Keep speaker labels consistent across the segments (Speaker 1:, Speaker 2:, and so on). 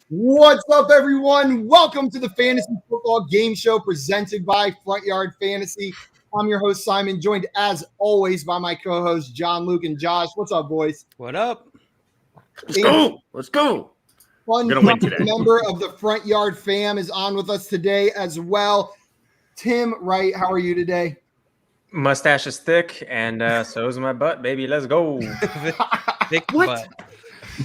Speaker 1: What's up, everyone? Welcome to the Fantasy Football Game Show presented by Front Yard Fantasy. I'm your host, Simon, joined as always by my co-hosts, John, Luke, and Josh. What's up, boys?
Speaker 2: What up?
Speaker 3: Let's go. Let's go.
Speaker 1: Fun member of the Front Yard fam is on with us today as well. Tim Wright, how are you today?
Speaker 4: Mustache is thick, and so is my butt, baby. Let's go.
Speaker 2: Thick butt.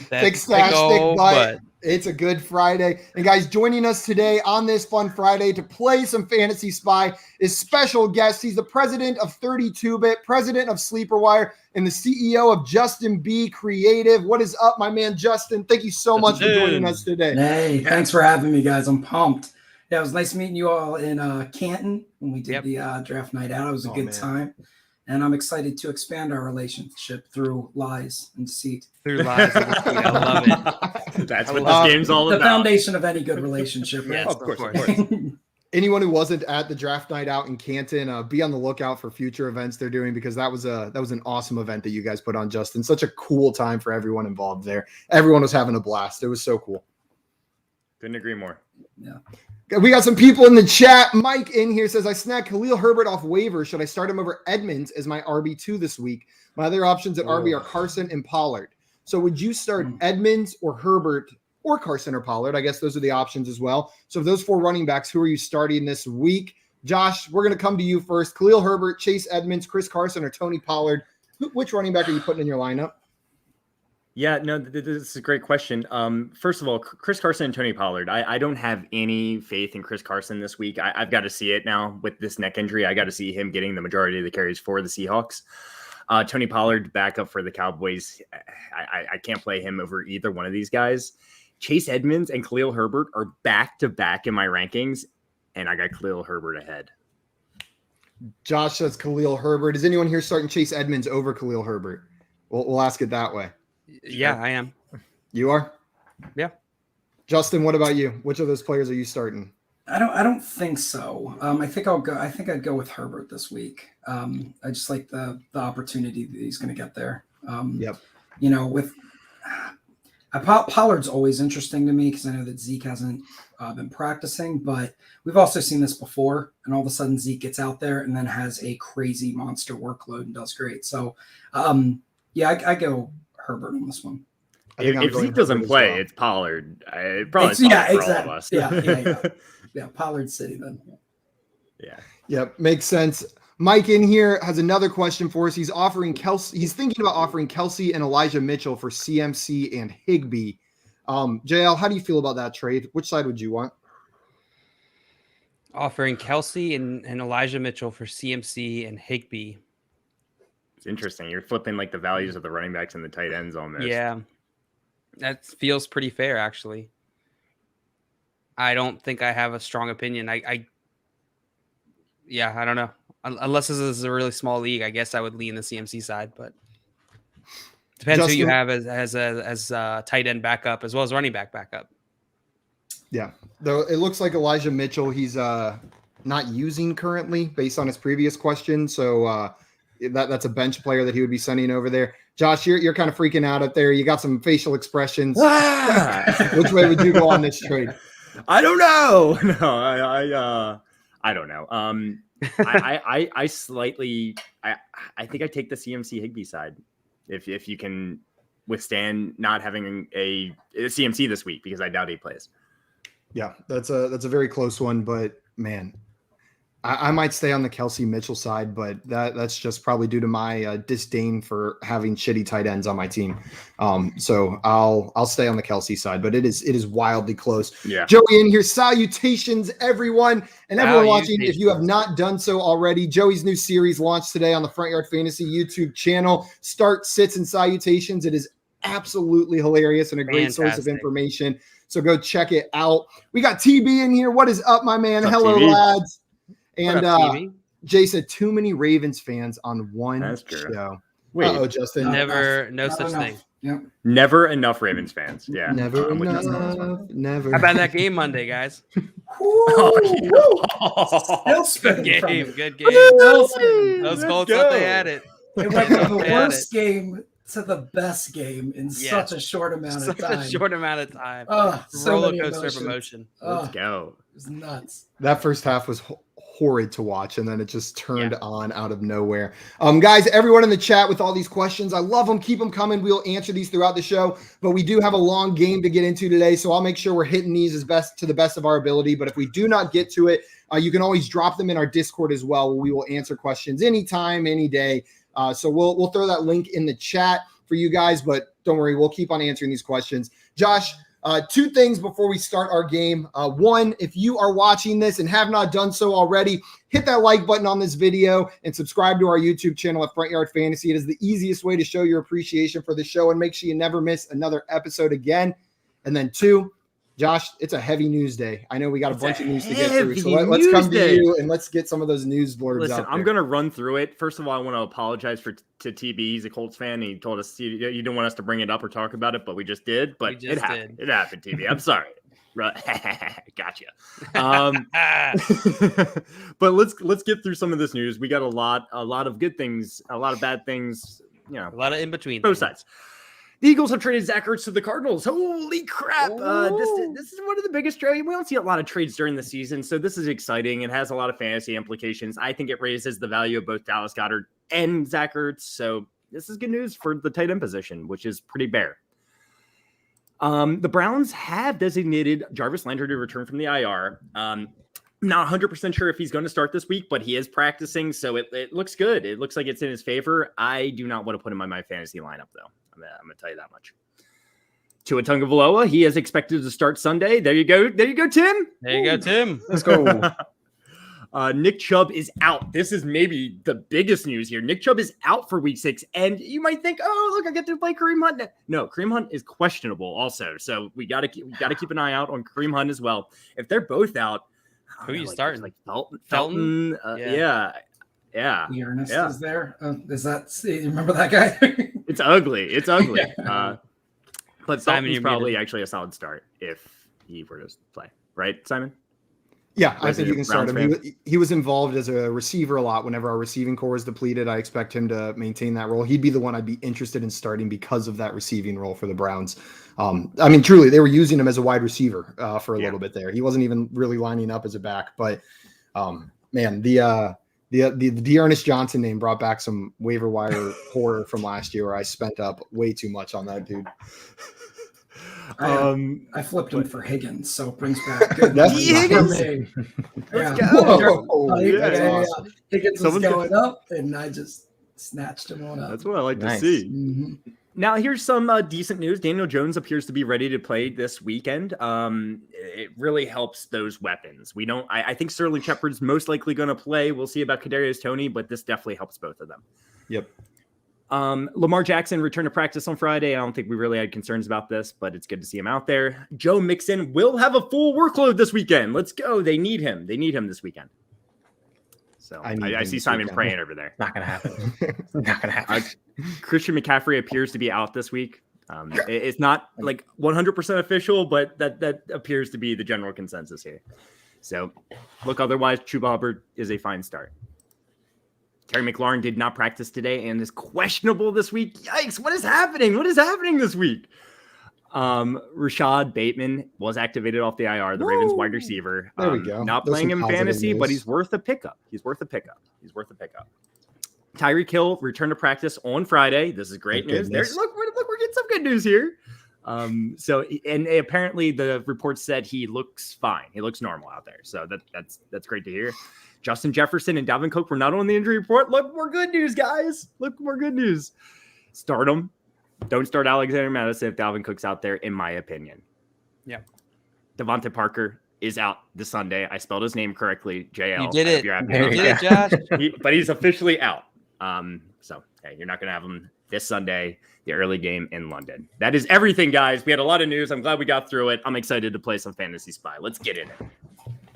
Speaker 1: Thick stash, thick butt. It's a good Friday. And guys, joining us today on this fun Friday to play some Fantasy Spy is special guest. He's the president of 32-Bit, president of Sleeper Wire, and the CEO of Justin B Creative. What is up, my man, Justin? Thank you so much for joining us today.
Speaker 5: Hey, thanks for having me, guys. I'm pumped. Yeah, it was nice meeting you all in Canton when we did the draft night out. It was a good time. And I'm excited to expand our relationship through lies and deceit.
Speaker 2: Through lies and deceit. I love it.
Speaker 3: That's what this game's all about.
Speaker 5: The foundation of any good relationship. Right?
Speaker 2: Yes, of course.
Speaker 1: Anyone who wasn't at the draft night out in Canton, be on the lookout for future events they're doing, because that was an awesome event that you guys put on, Justin. Such a cool time for everyone involved there. Everyone was having a blast. It was so cool.
Speaker 3: Couldn't agree more.
Speaker 5: Yeah.
Speaker 1: We got some people in the chat. Mike in here says, I snagged Khalil Herbert off waiver. Should I start him over Edmonds as my RB2 this week? My other options at RB are Carson and Pollard. So would you start Edmonds or Herbert or Carson or Pollard? I guess those are the options as well. So of those four running backs, who are you starting this week? Josh, we're going to come to you first. Khalil Herbert, Chase Edmonds, Chris Carson, or Tony Pollard. Which running back are you putting in your lineup?
Speaker 3: Yeah, no, this is a great question. First of all, Chris Carson and Tony Pollard. I don't have any faith in Chris Carson this week. I've got to see it now with this neck injury. I got to see him getting the majority of the carries for the Seahawks. Tony Pollard, backup for the Cowboys. I can't play him over either one of these guys. Chase Edmonds and Khalil Herbert are back-to-back in my rankings, and I got Khalil Herbert ahead.
Speaker 1: Josh says Khalil Herbert. Is anyone here starting Chase Edmonds over Khalil Herbert? We'll ask it that way.
Speaker 2: Yeah, I am.
Speaker 1: You are?
Speaker 2: Yeah.
Speaker 1: Justin, what about you? Which of those players are you starting?
Speaker 5: I don't think so. I think I'd go with Herbert this week. I just like the opportunity that he's going to get there.
Speaker 1: Yep.
Speaker 5: You know, with Pollard's always interesting to me because I know that Zeke hasn't been practicing, but we've also seen this before, and all of a sudden Zeke gets out there and then has a crazy monster workload and does great. So, I go Herbert on this one.
Speaker 3: If Zeke doesn't play, it's Pollard. Exactly. All of us.
Speaker 5: Yeah. Pollard City then.
Speaker 3: Yeah.
Speaker 1: Yep, makes sense. Mike in here has another question for us. He's offering Kelsey. He's thinking about offering Kelsey and Elijah Mitchell for CMC and Higbee. JL, how do you feel about that trade? Which side would you want?
Speaker 2: Offering Kelsey and Elijah Mitchell for CMC and Higbee.
Speaker 3: It's interesting. You're flipping like the values of the running backs and the tight ends almost.
Speaker 2: Yeah. That feels pretty fair, actually. I don't think I have a strong opinion. I don't know. Unless this is a really small league, I guess I would lean the CMC side, but depends who you have as a tight end backup as well as running back backup.
Speaker 1: Yeah, though it looks like Elijah Mitchell he's not using currently based on his previous question, so that's a bench player that he would be sending over there. Josh, you're kind of freaking out up there. You got some facial expressions. Which way would you go on this trade?
Speaker 3: I don't know. No, I don't know. I think I take the CMC Higbee side if you can withstand not having a CMC this week, because I doubt he plays.
Speaker 1: Yeah, that's a very close one, but man, I might stay on the Kelsey Mitchell side, but that's just probably due to my disdain for having shitty tight ends on my team. So I'll stay on the Kelsey side, but it is wildly close.
Speaker 3: Yeah.
Speaker 1: Joey in here, salutations everyone, and everyone watching. If you have not done so already, Joey's new series launched today on the Front Yard Fantasy YouTube channel. Start, sits, and salutations. It is absolutely hilarious and a great source of information. So go check it out. We got TB in here. What is up, my man? Hello, TB. Lads. And Jay said too many Ravens fans on one show.
Speaker 3: Wait,
Speaker 1: Justin.
Speaker 2: No such thing.
Speaker 5: Yep.
Speaker 3: Never enough Ravens fans. Yeah.
Speaker 1: Never enough. Never.
Speaker 2: How about that game Monday, guys?
Speaker 5: Still
Speaker 2: Good game.
Speaker 5: Those
Speaker 2: Colts thought they had it.
Speaker 5: It went from the worst game to the best game in such a short amount of time.
Speaker 2: Such a short amount of time.
Speaker 5: So
Speaker 2: roller
Speaker 5: many
Speaker 2: coaster of emotion.
Speaker 3: Let's go.
Speaker 5: It was nuts.
Speaker 1: That first half was horrid to watch, and then it just turned on out of nowhere. Guys, everyone in the chat with all these questions, I love them. Keep them coming. We'll answer these throughout the show, but we do have a long game to get into today, so I'll make sure we're hitting these to the best of our ability. But if we do not get to it, you can always drop them in our Discord as well, where we will answer questions anytime, any day. So we'll throw that link in the chat for you guys, but don't worry, we'll keep on answering these questions. Josh, two things before we start our game. One, if you are watching this and have not done so already, hit that like button on this video and subscribe to our YouTube channel at Front Yard Fantasy. It is the easiest way to show your appreciation for the show and make sure you never miss another episode again. And then two, Josh, it's a heavy news day. I know we got a bunch of news to get through, so let's come to you and let's get some of those news blurbs out there.
Speaker 3: I'm going to run through it. First of all, I want to apologize to TB. He's a Colts fan, and he told us you didn't want us to bring it up or talk about it, but we just did. But it happened. It happened, TB. I'm sorry. Gotcha. But let's get through some of this news. We got a lot of good things, a lot of bad things. A
Speaker 2: lot of in between.
Speaker 3: Both sides. The Eagles have traded Zach Ertz to the Cardinals. Holy crap. This is one of the biggest trades. We don't see a lot of trades during the season, so this is exciting. It has a lot of fantasy implications. I think it raises the value of both Dallas Goedert and Zach Ertz, so this is good news for the tight end position, which is pretty bare. The Browns have designated Jarvis Landry to return from the IR. Not 100% sure if he's going to start this week, but he is practicing, so it looks good. It looks like it's in his favor. I do not want to put him on my fantasy lineup, though. I'm going to tell you that much. Tua Tagovailoa, he is expected to start Sunday. There you go, Tim.
Speaker 2: There you go, Tim.
Speaker 4: Let's go.
Speaker 3: Nick Chubb is out. This is maybe the biggest news here. Nick Chubb is out for week 6, and you might think, oh, look, I get to play Kareem Hunt. No, Kareem Hunt is questionable also, so we got to keep an eye out on Kareem Hunt as well. If they're both out,
Speaker 2: who are you starting?
Speaker 3: Like Felton? Yeah.
Speaker 5: Ernest is there. Is that? You remember that guy?
Speaker 3: It's ugly. But
Speaker 2: Simon,
Speaker 3: Felton's probably actually a solid start if he were to play, right, Simon?
Speaker 1: Yeah, I think you can start him. He was involved as a receiver a lot. Whenever our receiving core is depleted, I expect him to maintain that role. He'd be the one I'd be interested in starting because of that receiving role for the Browns. I mean, truly, they were using him as a wide receiver for a little bit there. He wasn't even really lining up as a back. But, man, the Ernest Johnson name brought back some waiver wire horror from last year where I spent up way too much on that dude.
Speaker 5: I flipped him for Higgins, so it brings back good
Speaker 3: Higgins.
Speaker 5: Let's
Speaker 3: go.
Speaker 5: Higgins was going up, and I just snatched him on up.
Speaker 3: That's what I like to see.
Speaker 5: Mm-hmm.
Speaker 3: Now, here's some decent news. Daniel Jones appears to be ready to play this weekend. It really helps those weapons. I think Sterling Shepard's most likely going to play. We'll see about Kadarius Toney, but this definitely helps both of them.
Speaker 1: Yep.
Speaker 3: Lamar Jackson returned to practice on Friday. I don't think we really had concerns about this, but it's good to see him out there. Joe Mixon will have a full workload this weekend. Let's go. They need him. They need him this weekend. So I see Simon praying over there.
Speaker 4: Not going to happen. Not going to happen.
Speaker 3: Christian McCaffrey appears to be out this week. It's not like 100% official, but that appears to be the general consensus here. So look, otherwise, Chubb Hubbard is a fine start. Terry McLaurin did not practice today and is questionable this week. Yikes, what is happening? What is happening this week? Rashad Bateman was activated off the IR, the Ravens wide receiver.
Speaker 1: There we go.
Speaker 3: Not playing him fantasy, but he's worth a pickup. Tyreek Hill returned to practice on Friday. This is great news. Look, we're getting some good news here. And apparently the report said he looks fine. He looks normal out there. So that's great to hear. Justin Jefferson and Dalvin Cook were not on the injury report. Look, more good news, guys. Look, more good news. Start them. Don't start Alexander Madison if Dalvin Cook's out there, in my opinion.
Speaker 2: Yeah.
Speaker 3: Devonta Parker is out this Sunday. I spelled his name correctly. JL.
Speaker 2: You did it.
Speaker 3: You
Speaker 2: did it, Josh.
Speaker 3: But he's officially out. So hey, you're not going to have him this Sunday, the early game in London. That is everything, guys. We had a lot of news. I'm glad we got through it. I'm excited to play some Fantasy Spy. Let's get in it.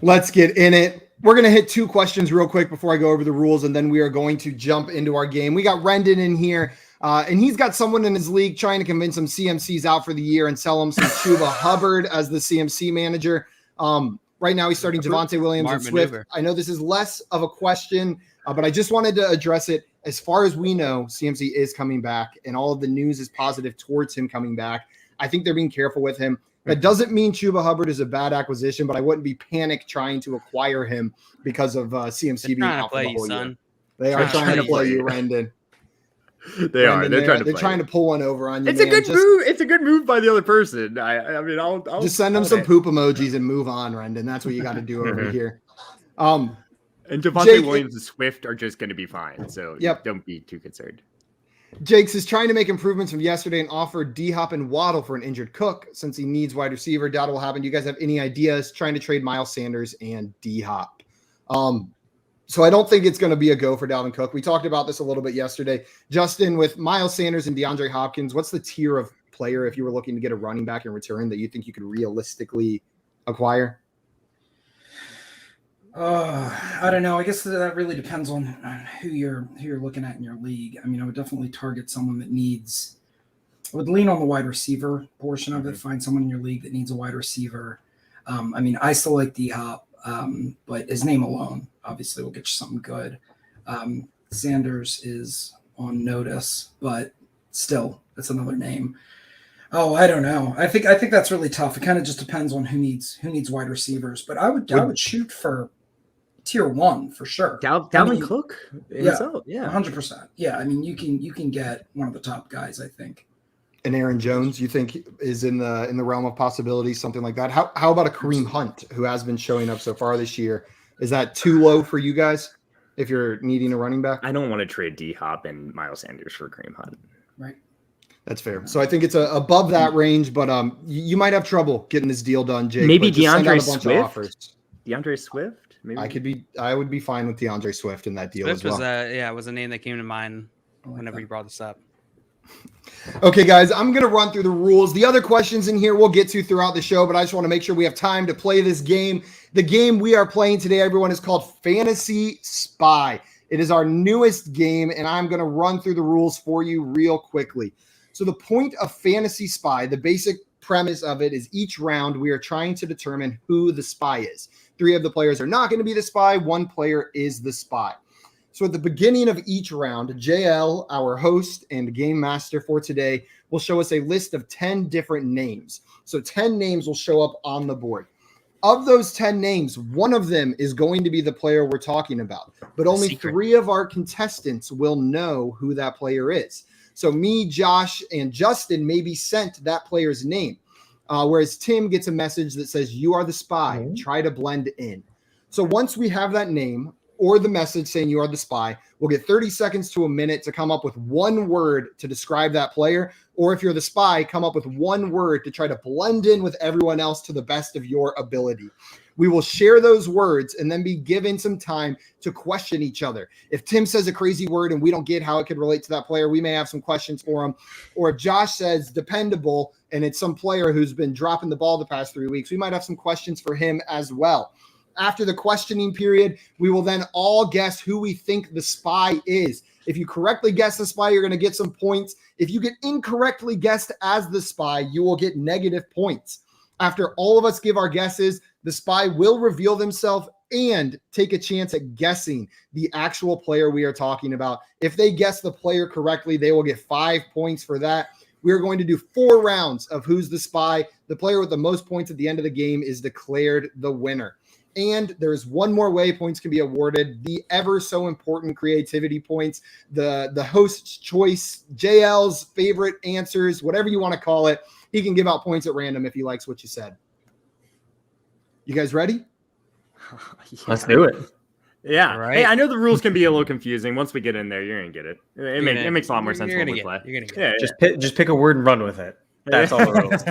Speaker 1: Let's get in it. We're going to hit two questions real quick before I go over the rules, and then we are going to jump into our game. We got Rendon in here, and he's got someone in his league trying to convince him CMC's out for the year and sell him some Chuba Hubbard as the CMC manager. Right now he's starting Javonte Williams and Swift. I know this is less of a question, but I just wanted to address it. as far as we know, CMC is coming back, and all of the news is positive towards him coming back. I think they're being careful with him. That doesn't mean Chuba Hubbard is a bad acquisition, but I wouldn't be panicked trying to acquire him because of CMC being out for the whole year. They are trying to play you, Rendon.
Speaker 3: They are. They're
Speaker 1: trying to pull one over on you.
Speaker 3: It's a good move. It's a good move by the other person. I mean, I'll
Speaker 1: just send them some poop emojis and move on, Rendon. That's what you got to do over here.
Speaker 3: And Devonta Williams and Swift are just going to be fine. So don't be too concerned.
Speaker 1: Jakes is trying to make improvements from yesterday and offered D-Hop and Waddle for an injured Cook since he needs wide receiver. Doubt it will happen. Do you guys have any ideas? Trying to trade Miles Sanders and D-Hop. So I don't think it's going to be a go for Dalvin Cook. We talked about this a little bit yesterday. Justin, with Miles Sanders and DeAndre Hopkins, what's the tier of player if you were looking to get a running back in return that you think you could realistically acquire?
Speaker 5: I don't know. I guess that really depends on who you're looking at in your league. I mean, I would definitely target someone that needs. I would lean on the wide receiver portion of it. Find someone in your league that needs a wide receiver. I mean, I still like D-Hop, but his name alone obviously will get you something good. Sanders is on notice, but still, it's another name. Oh, I don't know. I think that's really tough. It kind of just depends on who needs wide receivers. But I would shoot for tier 1 for sure.
Speaker 3: Dalvin Cook?
Speaker 5: Yeah, 100%. Yeah, I mean, you can get one of the top guys, I think.
Speaker 1: And Aaron Jones, you think is in the realm of possibilities, something like that? How about a Kareem Hunt, who has been showing up so far this year? Is that too low for you guys if you're needing a running back?
Speaker 3: I don't want to trade D-Hop and Miles Sanders for Kareem Hunt.
Speaker 5: Right.
Speaker 1: That's fair. So I think it's above that range, but you might have trouble getting this deal done, Jake.
Speaker 3: Maybe DeAndre Swift. DeAndre Swift? Maybe.
Speaker 1: I would be fine with DeAndre Swift in that deal as well.
Speaker 2: Was a name that came to mind whenever you brought this up.
Speaker 1: Okay, guys, I'm going to run through the rules. The other questions in here we'll get to throughout the show, but I just want to make sure we have time to play this game. The game we are playing today, everyone, is called Fantasy Spy. It is our newest game, and I'm going to run through the rules for you real quickly. So the point of Fantasy Spy, the basic premise of it is each round we are trying to determine who the spy is. 3 of the players are not going to be the spy. 1 player is the spy. So at the beginning of each round, JL, our host and game master for today, will show us a list of 10 different names. So 10 names will show up on the board. Of those 10 names, 1 of them is going to be the player we're talking about, but only 3 of our contestants will know who that player is. So me, Josh, and Justin may be sent that player's name, whereas Tim gets a message that says, "You are the spy. Try to blend in." So once we have that name or the message saying you are the spy, we'll get 30 seconds to a minute to come up with 1 word to describe that player. Or if you're the spy, come up with 1 word to try to blend in with everyone else to the best of your ability. We will share those words and then be given some time to question each other. If Tim says a crazy word and we don't get how it could relate to that player, we may have some questions for him. Or if Josh says dependable and it's some player who's been dropping the ball the past 3 weeks, we might have some questions for him as well. After the questioning period, we will then all guess who we think the spy is. If you correctly guess the spy, you're going to get some points. If you get incorrectly guessed as the spy, you will get negative points. After all of us give our guesses, the spy will reveal themselves and take a chance at guessing the actual player we are talking about. If they guess the player correctly, they will get 5 points for that. We're going to do 4 rounds of who's the spy. The player with the most points at the end of the game is declared the winner. And there's 1 more way points can be awarded, the ever so important creativity points, the host's choice, JL's favorite answers, whatever you want to call it. He can give out points at random if he likes what you said. You guys ready?
Speaker 4: Let's do it.
Speaker 3: Yeah.
Speaker 2: Right.
Speaker 3: Hey, I know the rules can be a little confusing. Once we get in there, you're going to get it. It makes a lot more sense when we play.
Speaker 2: You're gonna get
Speaker 3: Yeah,
Speaker 4: Just pick a word and run with it. That's all the rules.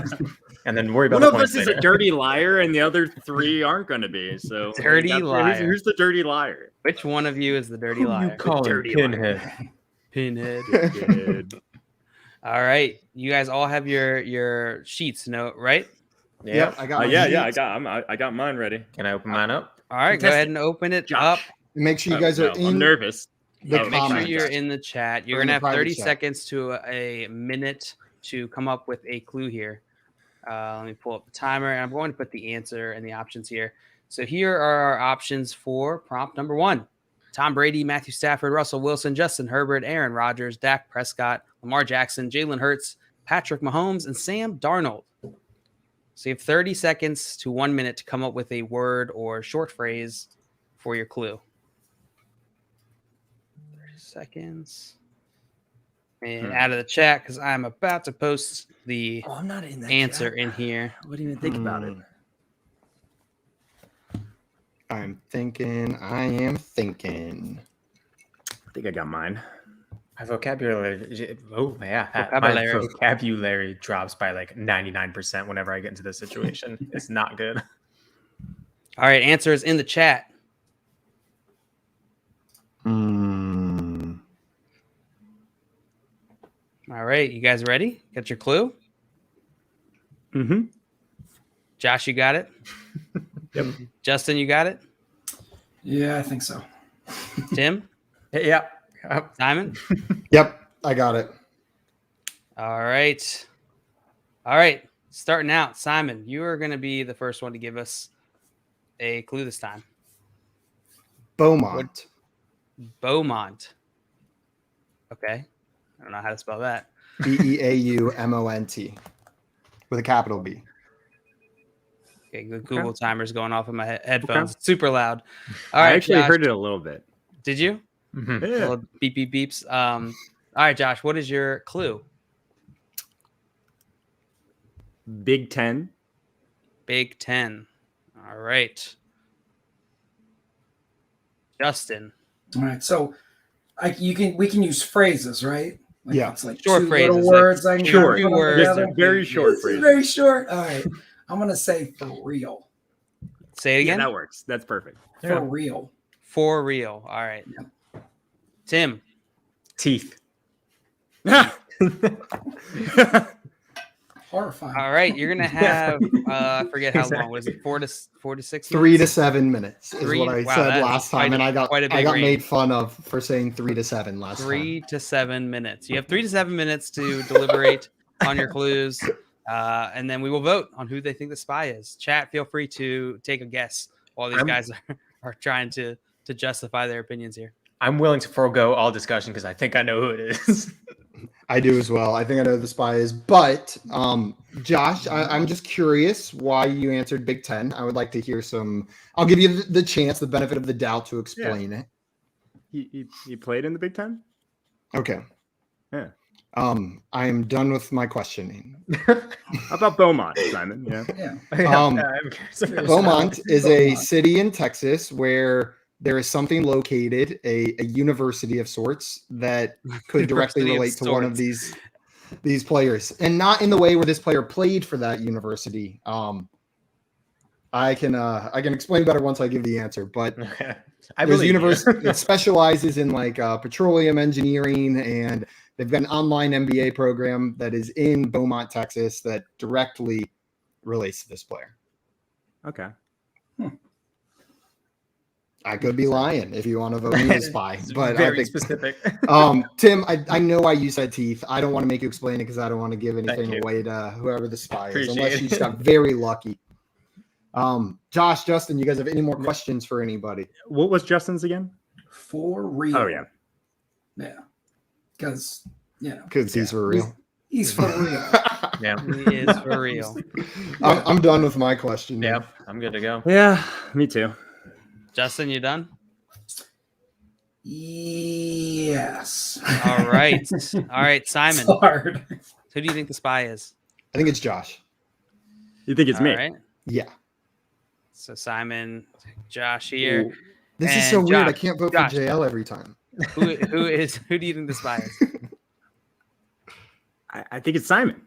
Speaker 4: And then worry about
Speaker 3: one
Speaker 4: the
Speaker 3: of us
Speaker 4: points
Speaker 3: is
Speaker 4: later.
Speaker 3: a dirty liar, and the other 3 aren't going to be. So
Speaker 2: Dirty liar.
Speaker 3: Who's the dirty liar?
Speaker 2: Which one of you is the dirty
Speaker 4: Who
Speaker 2: liar?
Speaker 4: you call
Speaker 3: Dirty
Speaker 4: Pinhead?
Speaker 2: Pinhead. All right. You guys all have your sheets, right?
Speaker 1: Yep, I got my sheets.
Speaker 3: I got mine ready.
Speaker 4: Can I open mine up?
Speaker 2: All right, go ahead and open it up.
Speaker 1: Make sure you guys are in.
Speaker 3: I'm nervous.
Speaker 1: The
Speaker 2: Make sure
Speaker 1: comments.
Speaker 2: you're in the chat. You're
Speaker 1: Or in
Speaker 2: going to
Speaker 1: the
Speaker 2: have
Speaker 1: private
Speaker 2: 30
Speaker 1: chat.
Speaker 2: seconds to a minute to come up with a clue here. Let me pull up the timer, and I'm going to put the answer and the options here. So here are our options for prompt number 1. Tom Brady, Matthew Stafford, Russell Wilson, Justin Herbert, Aaron Rodgers, Dak Prescott, Lamar Jackson, Jalen Hurts, Patrick Mahomes, and Sam Darnold. So you have 30 seconds to 1 minute to come up with a word or short phrase for your clue. 30 seconds. And out of the chat, because I'm about to post the
Speaker 3: I'm not in that
Speaker 2: answer
Speaker 3: chat.
Speaker 2: in here.
Speaker 3: What do you even think about it?
Speaker 1: I'm thinking. I am thinking.
Speaker 3: I think I got mine.
Speaker 4: My vocabulary. Oh, yeah.
Speaker 2: Vocabulary.
Speaker 4: My vocabulary drops by like 99% whenever I get into this situation. It's not good.
Speaker 2: All right, answer is in the chat. All right, you guys ready? Got your clue?
Speaker 3: Mm-hmm.
Speaker 2: Josh, you got it?
Speaker 3: Yep.
Speaker 2: Justin, you got it?
Speaker 5: Yeah, I think so.
Speaker 2: Tim?
Speaker 4: Yeah.
Speaker 2: Simon?
Speaker 1: Yep, I got it.
Speaker 2: All right. All right, starting out. Simon, you are going to be the first one to give us a clue this time.
Speaker 1: Beaumont.
Speaker 2: Beaumont. Okay. I don't know how to spell that.
Speaker 1: Beaumont with a capital B.
Speaker 2: Okay, the Google timer's going off in my headphones. It's super loud. All
Speaker 3: I
Speaker 2: right,
Speaker 3: actually
Speaker 2: Josh,
Speaker 3: heard it a little bit.
Speaker 2: Did you?
Speaker 4: Mhm.
Speaker 3: Yeah.
Speaker 2: Little beep beep beeps. All right, Josh, what is your clue?
Speaker 3: Big Ten.
Speaker 2: Big Ten. All right. Justin.
Speaker 5: All right, so we can use phrases, right? Like
Speaker 1: Yeah.
Speaker 5: it's like
Speaker 2: Short
Speaker 5: two
Speaker 2: phrases,
Speaker 5: little
Speaker 2: like
Speaker 5: words. I can
Speaker 3: short.
Speaker 5: put them
Speaker 2: Words.
Speaker 5: together.
Speaker 3: Very short
Speaker 5: This is
Speaker 3: phrase.
Speaker 5: very short. All right, I'm gonna say for real.
Speaker 2: Say it
Speaker 3: Yeah,
Speaker 2: again.
Speaker 3: that works. That's perfect.
Speaker 5: For real.
Speaker 2: For real. All right. Tim.
Speaker 4: Teeth.
Speaker 5: Horrifying.
Speaker 2: All right. You're gonna have I forget how long was it? 4 to 6
Speaker 1: 3 to
Speaker 2: minutes?
Speaker 1: 7 minutes is
Speaker 2: Three?
Speaker 1: what I
Speaker 2: Wow,
Speaker 1: said
Speaker 2: that is
Speaker 1: last
Speaker 2: quite
Speaker 1: time,
Speaker 2: a-
Speaker 1: and I got
Speaker 2: quite a big range.
Speaker 1: made fun of for saying 3 to 7 last
Speaker 2: 3
Speaker 1: time.
Speaker 2: to 7 minutes. You have 3 to 7 minutes to deliberate on your clues, and then we will vote on who they think the spy is. Chat, feel free to take a guess while these guys are trying to justify their opinions here.
Speaker 4: I'm willing to forego all discussion because I think I know who it is.
Speaker 1: I do as well. I think I know who the spy is, but Josh, I'm just curious why you answered Big Ten. I would like to hear some. I'll give you the chance, the benefit of the doubt to explain it.
Speaker 3: He played in the Big Ten?
Speaker 1: Okay.
Speaker 3: Yeah.
Speaker 1: I am done with my questioning.
Speaker 3: How about Beaumont, Simon? Yeah.
Speaker 5: Yeah.
Speaker 1: Um,
Speaker 4: I'm curious.
Speaker 1: Beaumont is a
Speaker 5: Beaumont.
Speaker 1: city in Texas where there is something located, a university of sorts that could directly
Speaker 2: University of
Speaker 1: relate to one of
Speaker 2: sorts.
Speaker 1: these players, and not in the way where this player played for that university. I can explain better once I give the answer, but
Speaker 4: I
Speaker 1: there's a
Speaker 4: believe you.
Speaker 1: university that specializes in like petroleum engineering, and they've got an online MBA program that is in Beaumont, Texas, that directly relates to this player.
Speaker 3: Okay.
Speaker 1: I could be lying if you want to vote me as spy,
Speaker 4: It's
Speaker 1: but I
Speaker 4: very
Speaker 1: think
Speaker 4: specific.
Speaker 1: Tim, I know why you said teeth. I don't want to make you explain it because I don't want to give
Speaker 4: Thank
Speaker 1: anything
Speaker 4: you.
Speaker 1: away to whoever the spy is,
Speaker 4: Appreciate
Speaker 1: unless
Speaker 4: it.
Speaker 1: you just got very lucky. Josh, Justin, you guys have any more questions for anybody?
Speaker 3: What was Justin's again?
Speaker 5: For real.
Speaker 3: Oh, yeah.
Speaker 5: Yeah. Because,
Speaker 1: Because he's for real.
Speaker 5: he's for real.
Speaker 4: Yeah.
Speaker 2: He is for real.
Speaker 1: I'm done with my question.
Speaker 4: Yeah. I'm good to go.
Speaker 3: Yeah, me too.
Speaker 2: Justin, you done?
Speaker 5: Yes.
Speaker 2: All right. All right, Simon.
Speaker 5: It's hard.
Speaker 2: Who do you think the spy is?
Speaker 1: I think it's Josh.
Speaker 3: You think it's
Speaker 2: All
Speaker 3: me?
Speaker 2: right.
Speaker 1: Yeah.
Speaker 2: So Simon, Josh here.
Speaker 1: This is so
Speaker 2: And
Speaker 1: weird. I
Speaker 2: Josh,
Speaker 1: can't vote
Speaker 2: Josh.
Speaker 1: for JL every time.
Speaker 2: Who do you think the spy is?
Speaker 3: I think it's Simon.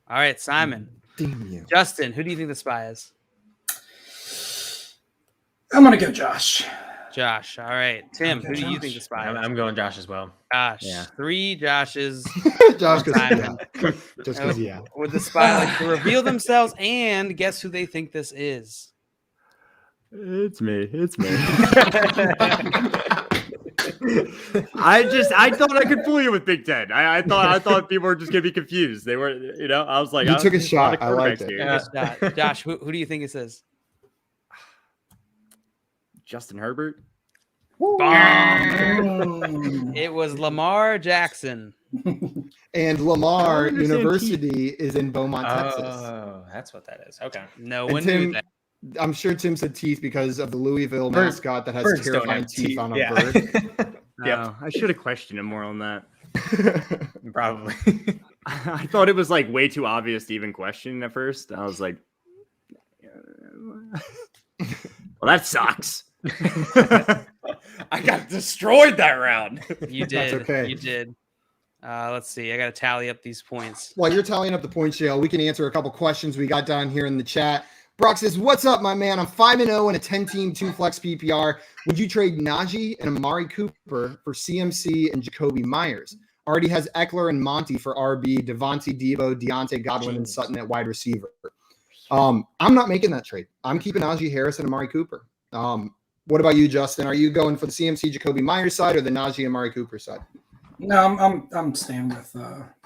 Speaker 2: All right, Simon.
Speaker 1: Damn you.
Speaker 2: Justin, who do you think the spy is?
Speaker 5: I'm going to go Josh.
Speaker 2: Josh. All right. Tim,
Speaker 5: Okay,
Speaker 2: who do you
Speaker 5: Josh.
Speaker 2: think the spy is?
Speaker 4: I'm going Josh as well.
Speaker 2: Josh.
Speaker 3: Yeah.
Speaker 2: 3 Joshes.
Speaker 1: Josh, because
Speaker 2: Simon.
Speaker 1: just because yeah.
Speaker 2: Would the spy like to reveal themselves and guess who they think this is?
Speaker 3: It's me. It's me. I thought I could fool you with Big Ten. I thought people were just gonna be confused. They were, I was like,
Speaker 1: You took a
Speaker 3: there's lot of
Speaker 1: shot. I liked
Speaker 3: quarterbacks
Speaker 1: it.
Speaker 3: here.
Speaker 2: Yeah. Josh, who do you think this is?
Speaker 3: Justin Herbert.
Speaker 2: Bomb. It was Lamar Jackson.
Speaker 1: And Lamar
Speaker 3: understand
Speaker 1: University is in Beaumont, Texas.
Speaker 4: Oh, that's what that is. Okay.
Speaker 2: No
Speaker 1: And
Speaker 2: one knew that.
Speaker 1: I'm sure Tim said teeth because of the Louisville
Speaker 4: Birds-
Speaker 1: mascot that has
Speaker 4: birds don't
Speaker 1: terrifying
Speaker 4: have
Speaker 1: teeth on a
Speaker 4: yeah.
Speaker 1: bird.
Speaker 3: Yeah, I should have questioned him more on that.
Speaker 4: Probably.
Speaker 3: I thought it was like way too obvious to even question at first. I was like, well, that sucks.
Speaker 4: I got destroyed that round.
Speaker 2: You did.
Speaker 1: okay.
Speaker 2: You did. Let's see. I got to tally up these points.
Speaker 1: While you're tallying up the points, Shale, we can answer a couple questions we got down here in the chat. Brock says, "What's up, my man? I'm 5-0 in a 10-team 2-flex PPR. Would you trade Najee and Amari Cooper for CMC and Jacoby Myers? Already has Eckler and Monty for RB, Devonta, Devo, Deontay, Godwin, and Sutton at wide receiver. I'm not making that trade. I'm keeping Najee Harris and Amari Cooper. What about you, Justin? Are you going for the CMC Jacoby Myers side or the Najee Amari Cooper side?"
Speaker 5: No, I'm staying with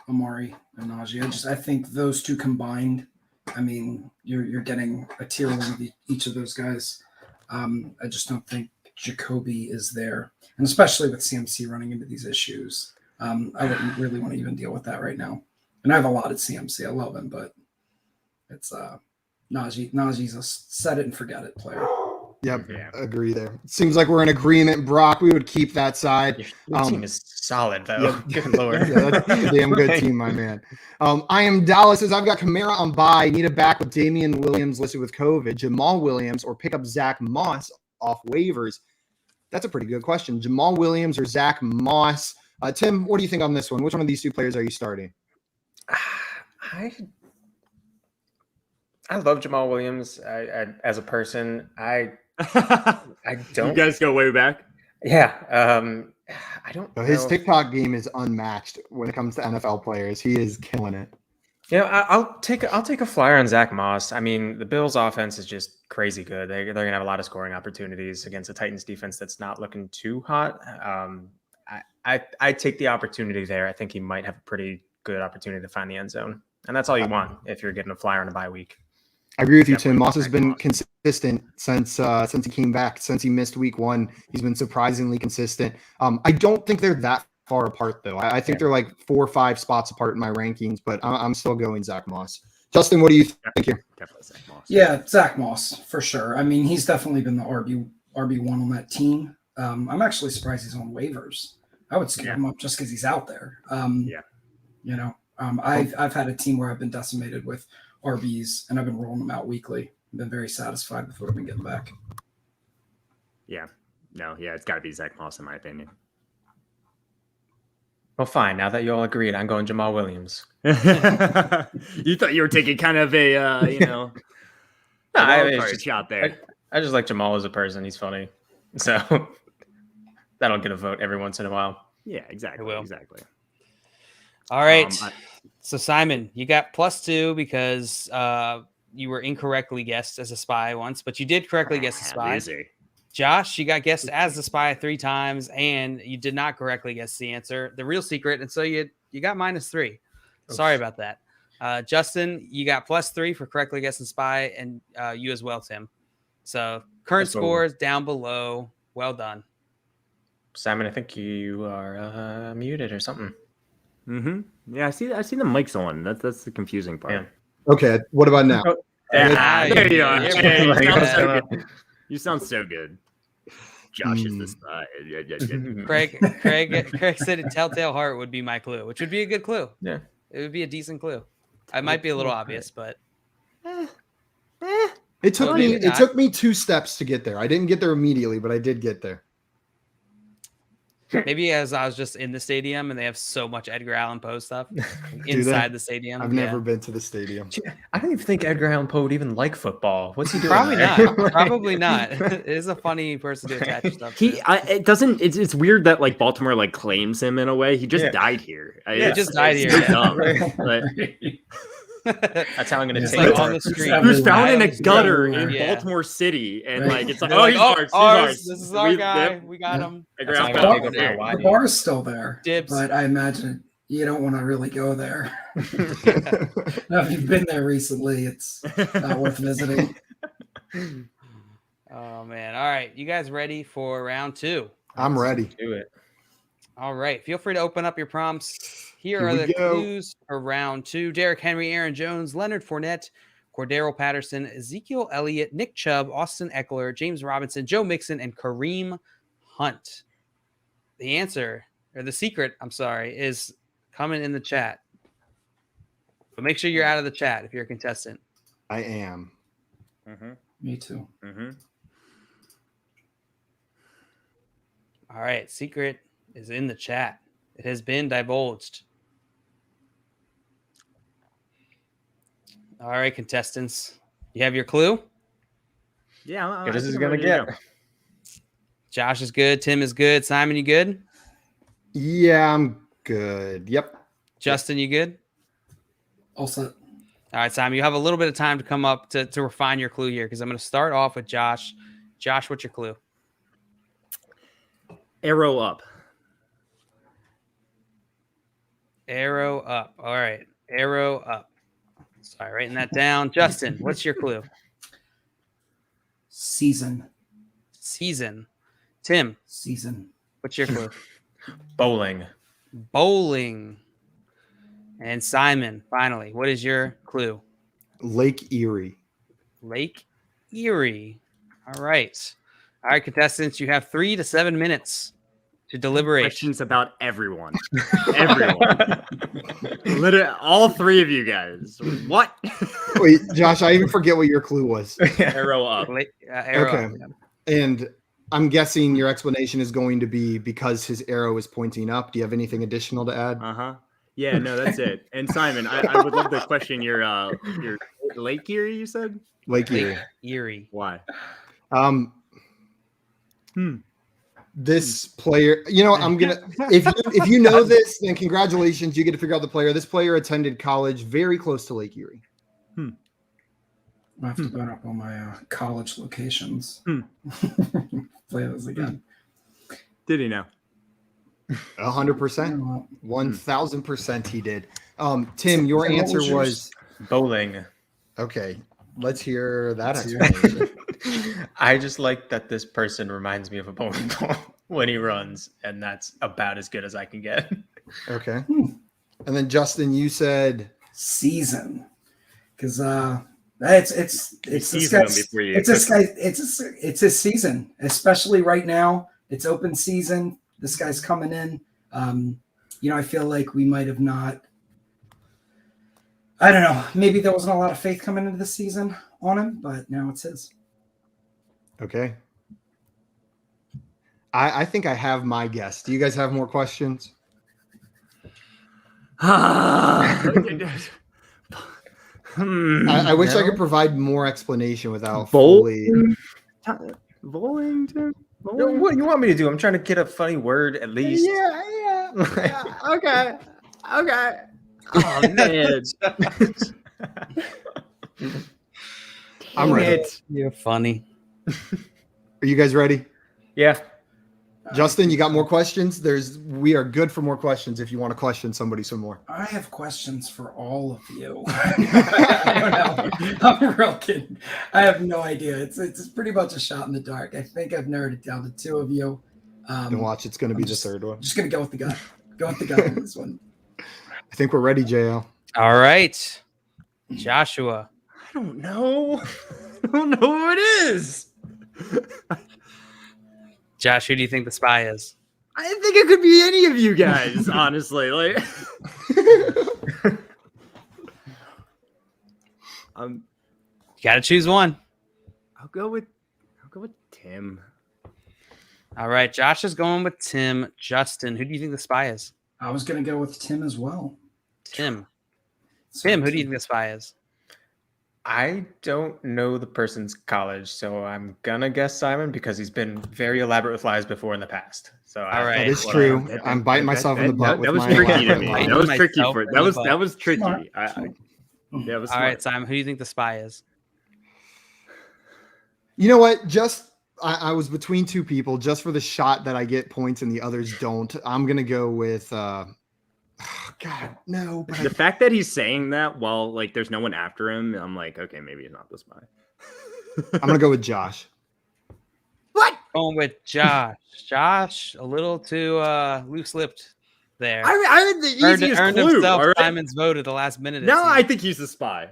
Speaker 5: Amari and Najee. I think those two combined, I mean, you're getting a tier one of each of those guys. I just don't think Jacoby is there, and especially with CMC running into these issues, I wouldn't really want to even deal with that right now. And I have a lot at CMC. I love him, but it's Najee. Najee's a set it and forget it player.
Speaker 1: Yep,
Speaker 3: Yeah.
Speaker 1: agree there. Seems like we're in agreement, Brock. We would keep that side.
Speaker 4: Your team is solid, though.
Speaker 1: Yep.
Speaker 4: Good lord.
Speaker 1: Yeah, that's a damn good team, my man. I am Dallas says, "I've got Kamara on bye. Need a back with Damian Williams listed with COVID, Jamal Williams, or pick up Zach Moss off waivers." That's a pretty good question. Jamal Williams or Zach Moss. Tim, what do you think on this one? Which one of these two players are you starting?
Speaker 4: I love Jamal Williams. I as a person, I don't.
Speaker 3: You guys go way back.
Speaker 4: Yeah. I don't.
Speaker 1: His
Speaker 4: know.
Speaker 1: TikTok game is unmatched when it comes to NFL players. He is killing it.
Speaker 4: I'll take a flyer on Zach Moss. I mean, the Bills' offense is just crazy good. They're gonna have a lot of scoring opportunities against a Titans defense that's not looking too hot. I take the opportunity there. I think he might have a pretty good opportunity to find the end zone, and that's all you want if you're getting a flyer on a bye week.
Speaker 1: I agree with you, Tim.
Speaker 3: Definitely
Speaker 1: Moss has been
Speaker 3: Moss.
Speaker 1: consistent since he came back. Since he missed week 1, he's been surprisingly consistent. I don't think they're that far apart, though. I think they're like 4 or 5 spots apart in my rankings, but I'm still going Zach Moss. Justin, what do you think here?
Speaker 3: Definitely Zach Moss.
Speaker 5: Yeah, Zach Moss for sure. I mean, he's definitely been the RB1 on that team. I'm actually surprised he's on waivers. I would scoop him up just because he's out there. I've had a team where I've been decimated with RBs, and I've been rolling them out weekly. I've been very satisfied with what I've been getting back.
Speaker 3: Yeah. No, yeah, it's got to be Zach Moss, in my opinion.
Speaker 4: Well, fine. Now that you all agreed, I'm going Jamal Williams.
Speaker 3: You thought you were taking kind of a,
Speaker 4: No, I mean, it's
Speaker 3: card
Speaker 4: just-
Speaker 3: shot there.
Speaker 4: I just like Jamal as a person. He's funny. So that'll get a vote every once in a while.
Speaker 3: Yeah, exactly.
Speaker 2: will.
Speaker 3: Exactly.
Speaker 2: All right.
Speaker 3: I-
Speaker 2: So Simon, you got +2 because you were incorrectly guessed as a spy once, but you did correctly guess a spy.
Speaker 3: Lazy.
Speaker 2: Josh, you got guessed as the spy 3 times, and you did not correctly guess the answer, the real secret, and so you got -3. Sorry about that. Justin, you got +3 for correctly guessing spy, and you as well, Tim. So current
Speaker 4: Let's go.
Speaker 2: scores down below. Well done.
Speaker 4: Simon, I think you are muted or something.
Speaker 3: Mm-hmm. Yeah, I see the mics on. That's the confusing part.
Speaker 4: Yeah.
Speaker 1: Okay, what about now?
Speaker 2: Ah,
Speaker 3: There you are.
Speaker 2: yeah,
Speaker 3: Hey,
Speaker 2: yeah,
Speaker 3: you sound
Speaker 2: yeah.
Speaker 3: so good. You sound so good. Josh is the spy.
Speaker 2: Craig said a telltale heart would be my clue, which would be a good clue.
Speaker 4: Yeah.
Speaker 2: It would be a decent clue. It might be a little obvious, but
Speaker 1: It took
Speaker 2: Well,
Speaker 1: me
Speaker 2: maybe
Speaker 1: it
Speaker 2: not.
Speaker 1: took me 2 steps to get there. I didn't get there immediately, but I did get there.
Speaker 2: maybe as I was just in the stadium and they have so much Edgar Allan Poe stuff
Speaker 1: they?
Speaker 2: inside the stadium.
Speaker 1: I've never been to the stadium.
Speaker 4: I don't even think Edgar Allan Poe would even like football. What's he doing?
Speaker 2: Probably
Speaker 4: there?
Speaker 2: not. Probably not. It is a funny person to attach stuff to.
Speaker 3: It doesn't. It's weird that like Baltimore like claims him in a way. He just died here.
Speaker 2: Yeah, he just died
Speaker 3: it's
Speaker 2: here,
Speaker 3: so
Speaker 2: yeah.
Speaker 3: dumb. But
Speaker 4: That's how I'm going to
Speaker 5: It's
Speaker 4: take
Speaker 2: like
Speaker 4: it.
Speaker 2: on the street.
Speaker 3: he was found in a
Speaker 2: Right.
Speaker 3: gutter in
Speaker 2: Yeah.
Speaker 3: Baltimore City, and
Speaker 5: Right.
Speaker 3: like it's like,
Speaker 2: They're
Speaker 3: oh,
Speaker 2: like,
Speaker 3: he's
Speaker 2: oh,
Speaker 3: ours. He's
Speaker 2: ours.
Speaker 3: ours.
Speaker 2: This is our
Speaker 3: We-
Speaker 2: guy.
Speaker 3: yep.
Speaker 2: We got him.
Speaker 3: Edgar
Speaker 4: That's
Speaker 3: Allan
Speaker 4: how
Speaker 3: Poe.
Speaker 4: I'm gonna take it for a
Speaker 5: The
Speaker 4: while.
Speaker 5: bar's still there,
Speaker 2: Dibs.
Speaker 5: but I imagine you don't want to really go there. Now, if you've been there recently, it's not worth visiting.
Speaker 2: Oh man. All right. You guys ready for round 2?
Speaker 1: I'm ready.
Speaker 4: Do it.
Speaker 2: All right. Feel free to open up your prompts. Here
Speaker 1: Here
Speaker 2: are
Speaker 1: we
Speaker 2: the
Speaker 1: go.
Speaker 2: clues for round 2. Derrick Henry, Aaron Jones, Leonard Fournette, Cordero Patterson, Ezekiel Elliott, Nick Chubb, Austin Eckler, James Robinson, Joe Mixon, and Kareem Hunt. The answer, or the secret, is coming in the chat. But make sure you're out of the chat if you're a contestant.
Speaker 1: I am.
Speaker 3: Mm-hmm.
Speaker 5: Me too.
Speaker 3: Mm-hmm.
Speaker 2: All right. Secret is in the chat. It has been divulged. All right, contestants. You have your clue?
Speaker 3: Yeah.
Speaker 4: Good as
Speaker 3: I
Speaker 4: it's
Speaker 3: think I'm
Speaker 4: gonna
Speaker 3: ready to
Speaker 4: get.
Speaker 3: go.
Speaker 2: Josh is good. Tim is good. Simon, you good?
Speaker 1: Yeah, I'm good. Yep.
Speaker 2: Justin, you good?
Speaker 5: All set.
Speaker 2: All right, Simon, you have a little bit of time to come up to refine your clue here because I'm going to start off with Josh. Josh, what's your clue?
Speaker 3: Arrow up.
Speaker 2: Arrow up. All right. Arrow up. Sorry, writing that down. Justin, what's your clue?
Speaker 5: Season.
Speaker 2: Season. Tim,
Speaker 5: Season.
Speaker 2: what's your clue?
Speaker 4: Bowling.
Speaker 2: Bowling. And Simon, finally, what is your clue?
Speaker 1: Lake Erie.
Speaker 2: Lake Erie. All right. All right, contestants, you have 3 to 7 minutes to deliberate.
Speaker 3: Questions about everyone. Everyone. Literally, all 3 of you guys. What?
Speaker 1: Wait, Josh, I even forget what your clue was.
Speaker 3: Arrow up.
Speaker 2: Arrow
Speaker 1: Okay.
Speaker 2: up.
Speaker 1: And I'm guessing your explanation is going to be because his arrow is pointing up. Do you have anything additional to add?
Speaker 3: Uh-huh. Yeah, no, that's it. And Simon, I would love to question your Lake Erie, you said?
Speaker 1: Lake Erie.
Speaker 2: Lake Erie.
Speaker 3: Why?
Speaker 1: This player, I'm gonna if you know this, then congratulations, you get to figure out the player. This player attended college very close to Lake Erie.
Speaker 5: I have to put up all my college locations. Play those again.
Speaker 3: Did he know?
Speaker 1: 100%, 1000% he did. Tim, your
Speaker 5: Tim, what
Speaker 1: answer
Speaker 5: was yours?
Speaker 1: was
Speaker 4: Bowling.
Speaker 1: okay. Let's hear that explanation.
Speaker 4: I just like that this person reminds me of a bowling ball when he runs, and that's about as good as I can get.
Speaker 1: Okay. And then Justin, you said
Speaker 5: Season, because it's this
Speaker 3: Season
Speaker 5: guy's,
Speaker 3: before you
Speaker 5: it's this guy, it's his season, especially right now. It's open season. This guy's coming in. I feel like we might have not. I don't know. Maybe there wasn't a lot of faith coming into the season on him, but now it's his.
Speaker 1: okay. I think I have my guess. Do you guys have more questions? I wish I could provide more explanation without fully.
Speaker 3: Bowling, Tim?
Speaker 4: What do you want me to do? I'm trying to get a funny word at least.
Speaker 3: Yeah. Okay. Oh man.
Speaker 1: I'm ready.
Speaker 2: You're funny.
Speaker 1: Are you guys ready?
Speaker 4: Yeah.
Speaker 1: Justin, you got more questions? We are good for more questions if you want to question somebody some more.
Speaker 5: I have questions for all of you. I don't know. I'm real kidding. I have no idea. It's pretty much a shot in the dark. I think I've narrowed it down to 2 of you.
Speaker 1: And watch, it's going to be the third one.
Speaker 5: I'm just gonna go with the gut. Go with the gut on this one.
Speaker 1: I think we're ready, JL.
Speaker 2: All right. Joshua.
Speaker 3: I don't know. I don't know who it is.
Speaker 2: Josh, who do you think the spy is?
Speaker 3: I think it could be any of you guys, honestly. Like,
Speaker 2: You got to choose one.
Speaker 3: I'll go with Tim.
Speaker 2: All right. Josh is going with Tim. Justin, who do you think the spy is?
Speaker 5: I was gonna go with Tim as well.
Speaker 2: Tim. Tim, who do you think the spy is?
Speaker 4: I don't know the person's college, so I'm gonna guess Simon because he's been very elaborate with lies before in the past. So
Speaker 2: All right.
Speaker 1: That is true. I'm biting myself in the butt with
Speaker 3: That was
Speaker 1: my
Speaker 3: tricky to
Speaker 1: elaborate
Speaker 3: me.
Speaker 1: lie.
Speaker 3: That was tricky
Speaker 2: Myself
Speaker 3: for
Speaker 2: in the butt.
Speaker 3: that was tricky.
Speaker 5: Smart.
Speaker 3: That was
Speaker 2: All
Speaker 3: smart.
Speaker 2: right, Simon, who do you think the spy is?
Speaker 1: You know what? I was between 2 people. Just for the shot that I get points and the others don't, I'm going to go with God, no. But
Speaker 3: The fact that he's saying that while like there's no one after him, I'm like, okay, maybe he's not the spy.
Speaker 1: I'm going to go with Josh.
Speaker 3: What?
Speaker 2: Going with Josh. Josh, a little too loose-lipped there.
Speaker 3: I had the easiest
Speaker 2: earned
Speaker 3: clue.
Speaker 2: himself
Speaker 3: All right?
Speaker 2: Simon's vote at the last minute.
Speaker 3: No, I think he's a spy.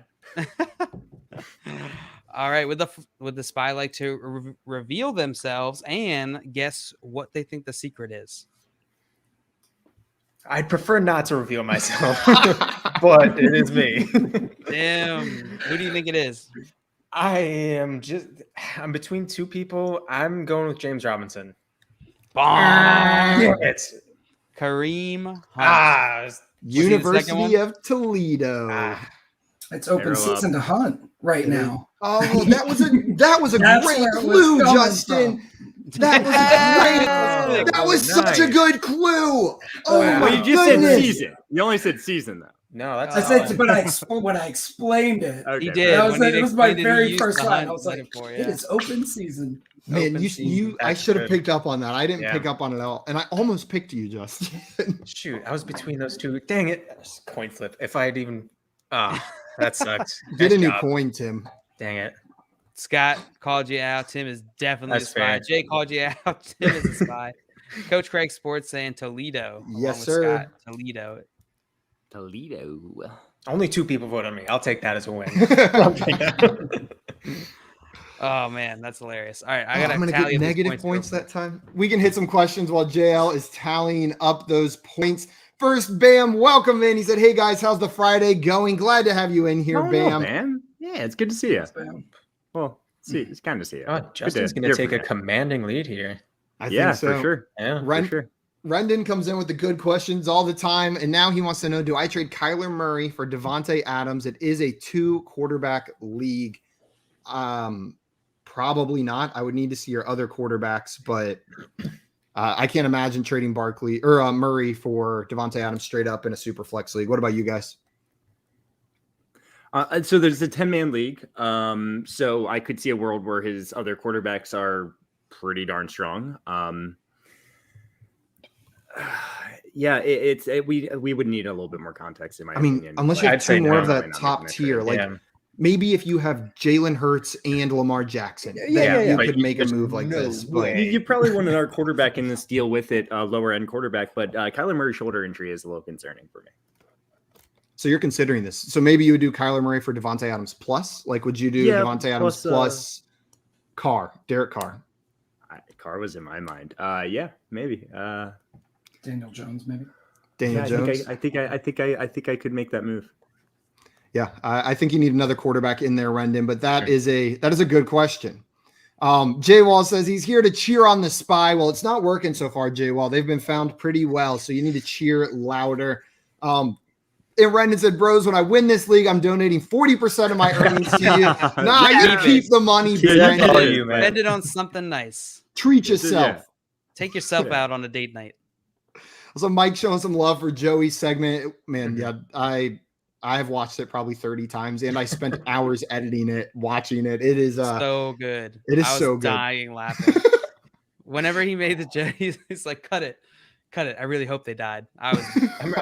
Speaker 2: All right, would the spy like to reveal themselves and guess what they think the secret is?
Speaker 4: I'd prefer not to reveal myself, but it is me.
Speaker 2: Damn. Who do you think it is?
Speaker 4: I'm between two people. I'm going with James Robinson.
Speaker 2: Bomb.
Speaker 4: It's
Speaker 2: Kareem Hunt.
Speaker 1: University of Toledo.
Speaker 5: It's open season to hunt right now.
Speaker 1: Oh, that was a
Speaker 5: That's
Speaker 1: great
Speaker 5: where it was
Speaker 1: clue,
Speaker 5: coming
Speaker 1: Justin. That was great. That was such a good clue. Oh
Speaker 4: Wow.
Speaker 1: my
Speaker 3: Well, you just said
Speaker 1: goodness.
Speaker 3: season. You only said season, though.
Speaker 4: No, that's
Speaker 5: I said, but when I explained it,
Speaker 3: Okay.
Speaker 2: He did.
Speaker 5: it was my
Speaker 2: When he
Speaker 5: very
Speaker 2: used
Speaker 5: first
Speaker 2: the
Speaker 5: line.
Speaker 2: hunt
Speaker 5: I was like,
Speaker 2: metaphor,
Speaker 5: it is open season.
Speaker 1: Man,
Speaker 2: Open season.
Speaker 1: you I
Speaker 4: That's
Speaker 1: should have
Speaker 4: good.
Speaker 1: picked up on that. I didn't
Speaker 4: Yeah.
Speaker 1: pick up on it at all. And I almost picked you, Justin.
Speaker 4: Shoot, I was between those two. Dang it. Coin flip. If I had even that sucks.
Speaker 1: Get
Speaker 4: Nice
Speaker 1: a new
Speaker 4: job.
Speaker 1: coin, Tim.
Speaker 4: Dang it.
Speaker 2: Scott called you out. Tim is definitely
Speaker 4: That's
Speaker 2: a spy.
Speaker 4: fair.
Speaker 2: Jay called you out. Tim is a spy. Coach Craig Sports saying Toledo. along
Speaker 1: Yes,
Speaker 2: with
Speaker 1: sir.
Speaker 2: Scott.
Speaker 3: Toledo.
Speaker 4: Only two people vote on me. I'll take that as a win.
Speaker 2: Oh man, that's hilarious. All right,
Speaker 1: I'm gonna get negative points that time. We can hit some questions while JL is tallying up those points. First, Bam, welcome in. He said, "Hey guys, how's the Friday going? Glad to have you in here, Bam."
Speaker 3: Man. Yeah, it's good to see you.
Speaker 5: Bam.
Speaker 3: Well, it's kind of see you.
Speaker 4: Oh, Justin's going to take a commanding lead here.
Speaker 1: I
Speaker 3: Yeah,
Speaker 1: think so.
Speaker 3: for sure.
Speaker 4: Yeah.
Speaker 1: Ren-
Speaker 3: For sure.
Speaker 1: Rendon comes in with the good questions all the time, and now he wants to know: do I trade Kyler Murray for Devonta Adams? It is a 2-quarterback league. Probably not. I would need to see your other quarterbacks, but I can't imagine trading Barkley or Murray for Devonta Adams straight up in a super flex league. What about you guys?
Speaker 3: So there's a 10-man league. So I could see a world where his other quarterbacks are pretty darn strong. Yeah, we would need a little bit more context in my opinion.
Speaker 1: Unless you have
Speaker 4: I'd say
Speaker 1: two more
Speaker 4: no.
Speaker 1: of that top tier, like
Speaker 4: Yeah.
Speaker 1: maybe if you have Jalen Hurts and Lamar Jackson, then
Speaker 3: Yeah,
Speaker 1: you
Speaker 4: but
Speaker 1: could make a
Speaker 4: there's
Speaker 1: move like
Speaker 4: no
Speaker 1: this.
Speaker 4: way.
Speaker 1: But
Speaker 3: You probably want another quarterback in this deal with it, lower end quarterback, but Kyler Murray's shoulder injury is a little concerning for me.
Speaker 1: so you're considering this. So maybe you would do Kyler Murray for Devonta Adams plus? Like, would you do Devonta Adams plus Derek Carr?
Speaker 3: Carr was in my mind. Yeah, maybe.
Speaker 5: Daniel Jones, maybe.
Speaker 1: Daniel Jones.
Speaker 3: I think I could make that move.
Speaker 1: Yeah, I think you need another quarterback in there, Rendon, but that is a good question. Jay Wall says he's here to cheer on the spy. Well, it's not working so far, Jay Wall. They've been found pretty well, so you need to cheer louder. And Rendon said, "Bros, when I win this league, I'm donating 40% of my earnings to you." Nah, you keep the money,
Speaker 3: That's all
Speaker 1: Rendon.
Speaker 3: you, man.
Speaker 2: Spend it on something nice.
Speaker 1: Treat yourself.
Speaker 3: Yeah.
Speaker 2: Take yourself out on a date night.
Speaker 1: So Mike showing some love for Joey's segment. Man, yeah, I've watched it probably 30 times, and I spent hours editing it, watching it. It is
Speaker 2: So good.
Speaker 1: it is
Speaker 2: I was
Speaker 1: so good.
Speaker 2: dying laughing. Whenever he made the joke, he's like, cut it. I really hope they died. I'm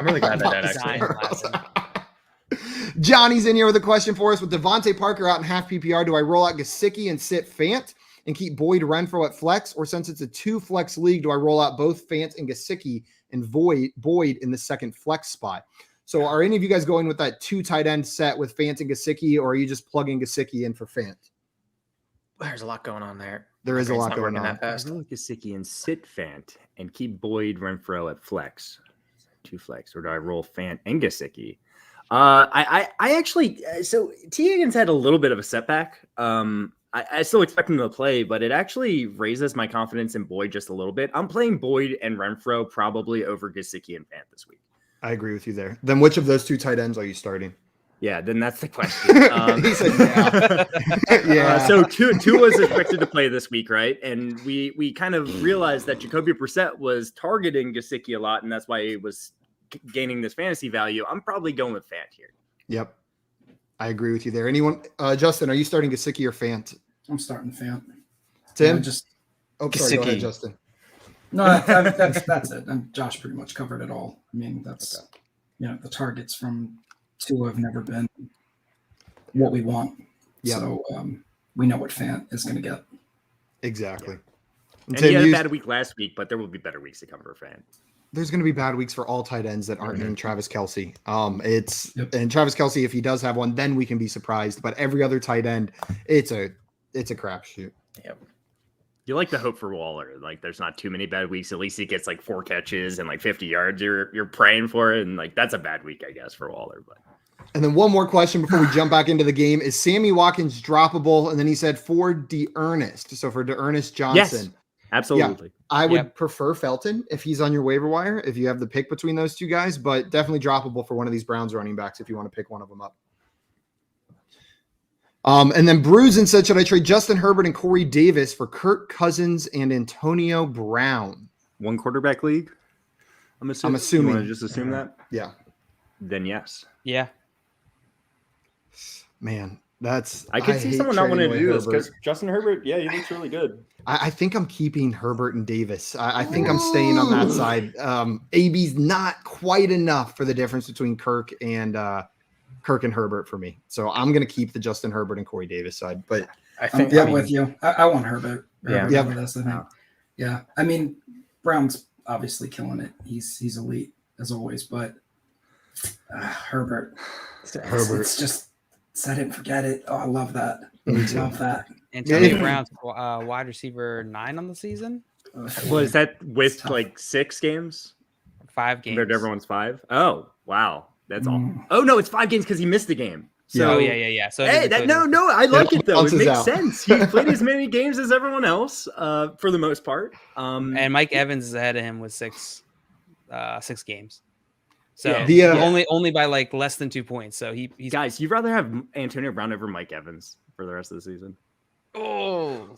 Speaker 4: really glad that
Speaker 2: dying
Speaker 4: actually.
Speaker 2: laughing.
Speaker 1: Johnny's in here with a question for us. With Devontae Parker out in half PPR, do I roll out Gesicki and sit Fant and keep Boyd Renfro at flex? Or since it's a 2-flex league, do I roll out both Fant and Gesicki and Boyd in the second flex spot? So are any of you guys going with that 2 tight end set with Fant and Gesicki, or are you just plugging Gesicki in for Fant?
Speaker 4: There's a lot going on there.
Speaker 1: There is a
Speaker 4: It's
Speaker 1: lot
Speaker 4: not
Speaker 1: going
Speaker 4: working
Speaker 1: on.
Speaker 4: that fast.
Speaker 3: Roll Gesicki and sit Fant and keep Boyd Renfro at flex. 2 flex. Or do I roll Fant and Gesicki? I actually, so T. Higgins had a little bit of a setback. I still expect him to play, but it actually raises my confidence in Boyd just a little bit. I'm playing Boyd and Renfro probably over Gesicki and Fant this week.
Speaker 1: I agree with you there. Then which of those 2 tight ends are you starting?
Speaker 3: Yeah, then that's the question.
Speaker 1: He said, yeah.
Speaker 3: So two was expected to play this week, right? And we kind of realized that Jacoby Brissett was targeting Gesicki a lot, and that's why he was gaining this fantasy value. I'm probably going with Fant here.
Speaker 1: Yep. I agree with you there. Anyone? Justin, are you starting Gesicki or Fant?
Speaker 5: I'm starting Fant.
Speaker 1: Tim?
Speaker 5: Yeah, just
Speaker 1: Sorry, go ahead,
Speaker 4: Gesicki.
Speaker 1: Justin.
Speaker 5: no, that's it. And Josh pretty much covered it all. I mean, that's the targets from Tua have never been what we want.
Speaker 1: Yeah.
Speaker 5: So we know what Fant is going to get.
Speaker 1: Exactly.
Speaker 3: And
Speaker 1: Tim,
Speaker 3: he had a
Speaker 1: you-
Speaker 3: bad week last week, but there will be better weeks to come for Fan.
Speaker 1: There's going to be bad weeks for all tight ends that aren't named Travis Kelce. And Travis Kelce, if he does have one, then we can be surprised. But every other tight end, it's a crapshoot.
Speaker 4: Yep.
Speaker 3: You like the hope for Waller. Like, there's not too many bad weeks. At least he gets like 4 catches and like 50 yards. You're praying for it, and like that's a bad week, I guess, for Waller. But
Speaker 1: And then one more question before we jump back into the game: is Sammy Watkins droppable? And then he said for DeErnest. So for DeErnest Johnson,
Speaker 3: yes, absolutely.
Speaker 1: I would prefer Felton if he's on your waiver wire, if you have the pick between those two guys, but definitely droppable for one of these Browns running backs if you want to pick one of them up. And then Bruisen said, should I trade Justin Herbert and Corey Davis for Kirk Cousins and Antonio Brown?
Speaker 3: 1 quarterback league. I'm assuming. You want to just assume that?
Speaker 1: Yeah.
Speaker 3: Then yes.
Speaker 2: Yeah.
Speaker 1: Man, that's
Speaker 3: I could see
Speaker 1: hate
Speaker 3: someone not
Speaker 1: trading
Speaker 3: wanting to
Speaker 1: away
Speaker 3: do this
Speaker 1: Herbert.
Speaker 3: because Justin Herbert, yeah, he looks really good.
Speaker 1: I think I'm keeping Herbert and Davis. I think I'm staying on that side. AB's not quite enough for the difference between Kirk and Herbert for me. So I'm going to keep the Justin Herbert and Corey Davis side. But
Speaker 4: I think
Speaker 5: I'm with you. I want Herbert.
Speaker 4: Yeah.
Speaker 1: Yeah.
Speaker 5: Over this, I think. Yeah. I mean, Brown's obviously killing it. He's elite as always, but Herbert. It's just set it and forget it. Oh, I love that. Love that.
Speaker 2: Antonio Brown's wide receiver 9 on the season.
Speaker 3: Well, is that with like 6 games?
Speaker 2: 5 games.
Speaker 3: Compared to everyone's 5? Oh, wow. That's all. Oh, no, it's 5 games because he missed the game. So,
Speaker 2: yeah. So
Speaker 3: hey, no, I like it though. It
Speaker 1: bounces
Speaker 3: makes
Speaker 1: out.
Speaker 3: sense. He played as many games as everyone else, for the most part.
Speaker 2: And Mike Evans is ahead of him with 6 games. So only by like less than 2 points. So he's
Speaker 3: guys, you'd rather have Antonio Brown over Mike Evans for the rest of the season.
Speaker 2: Oh,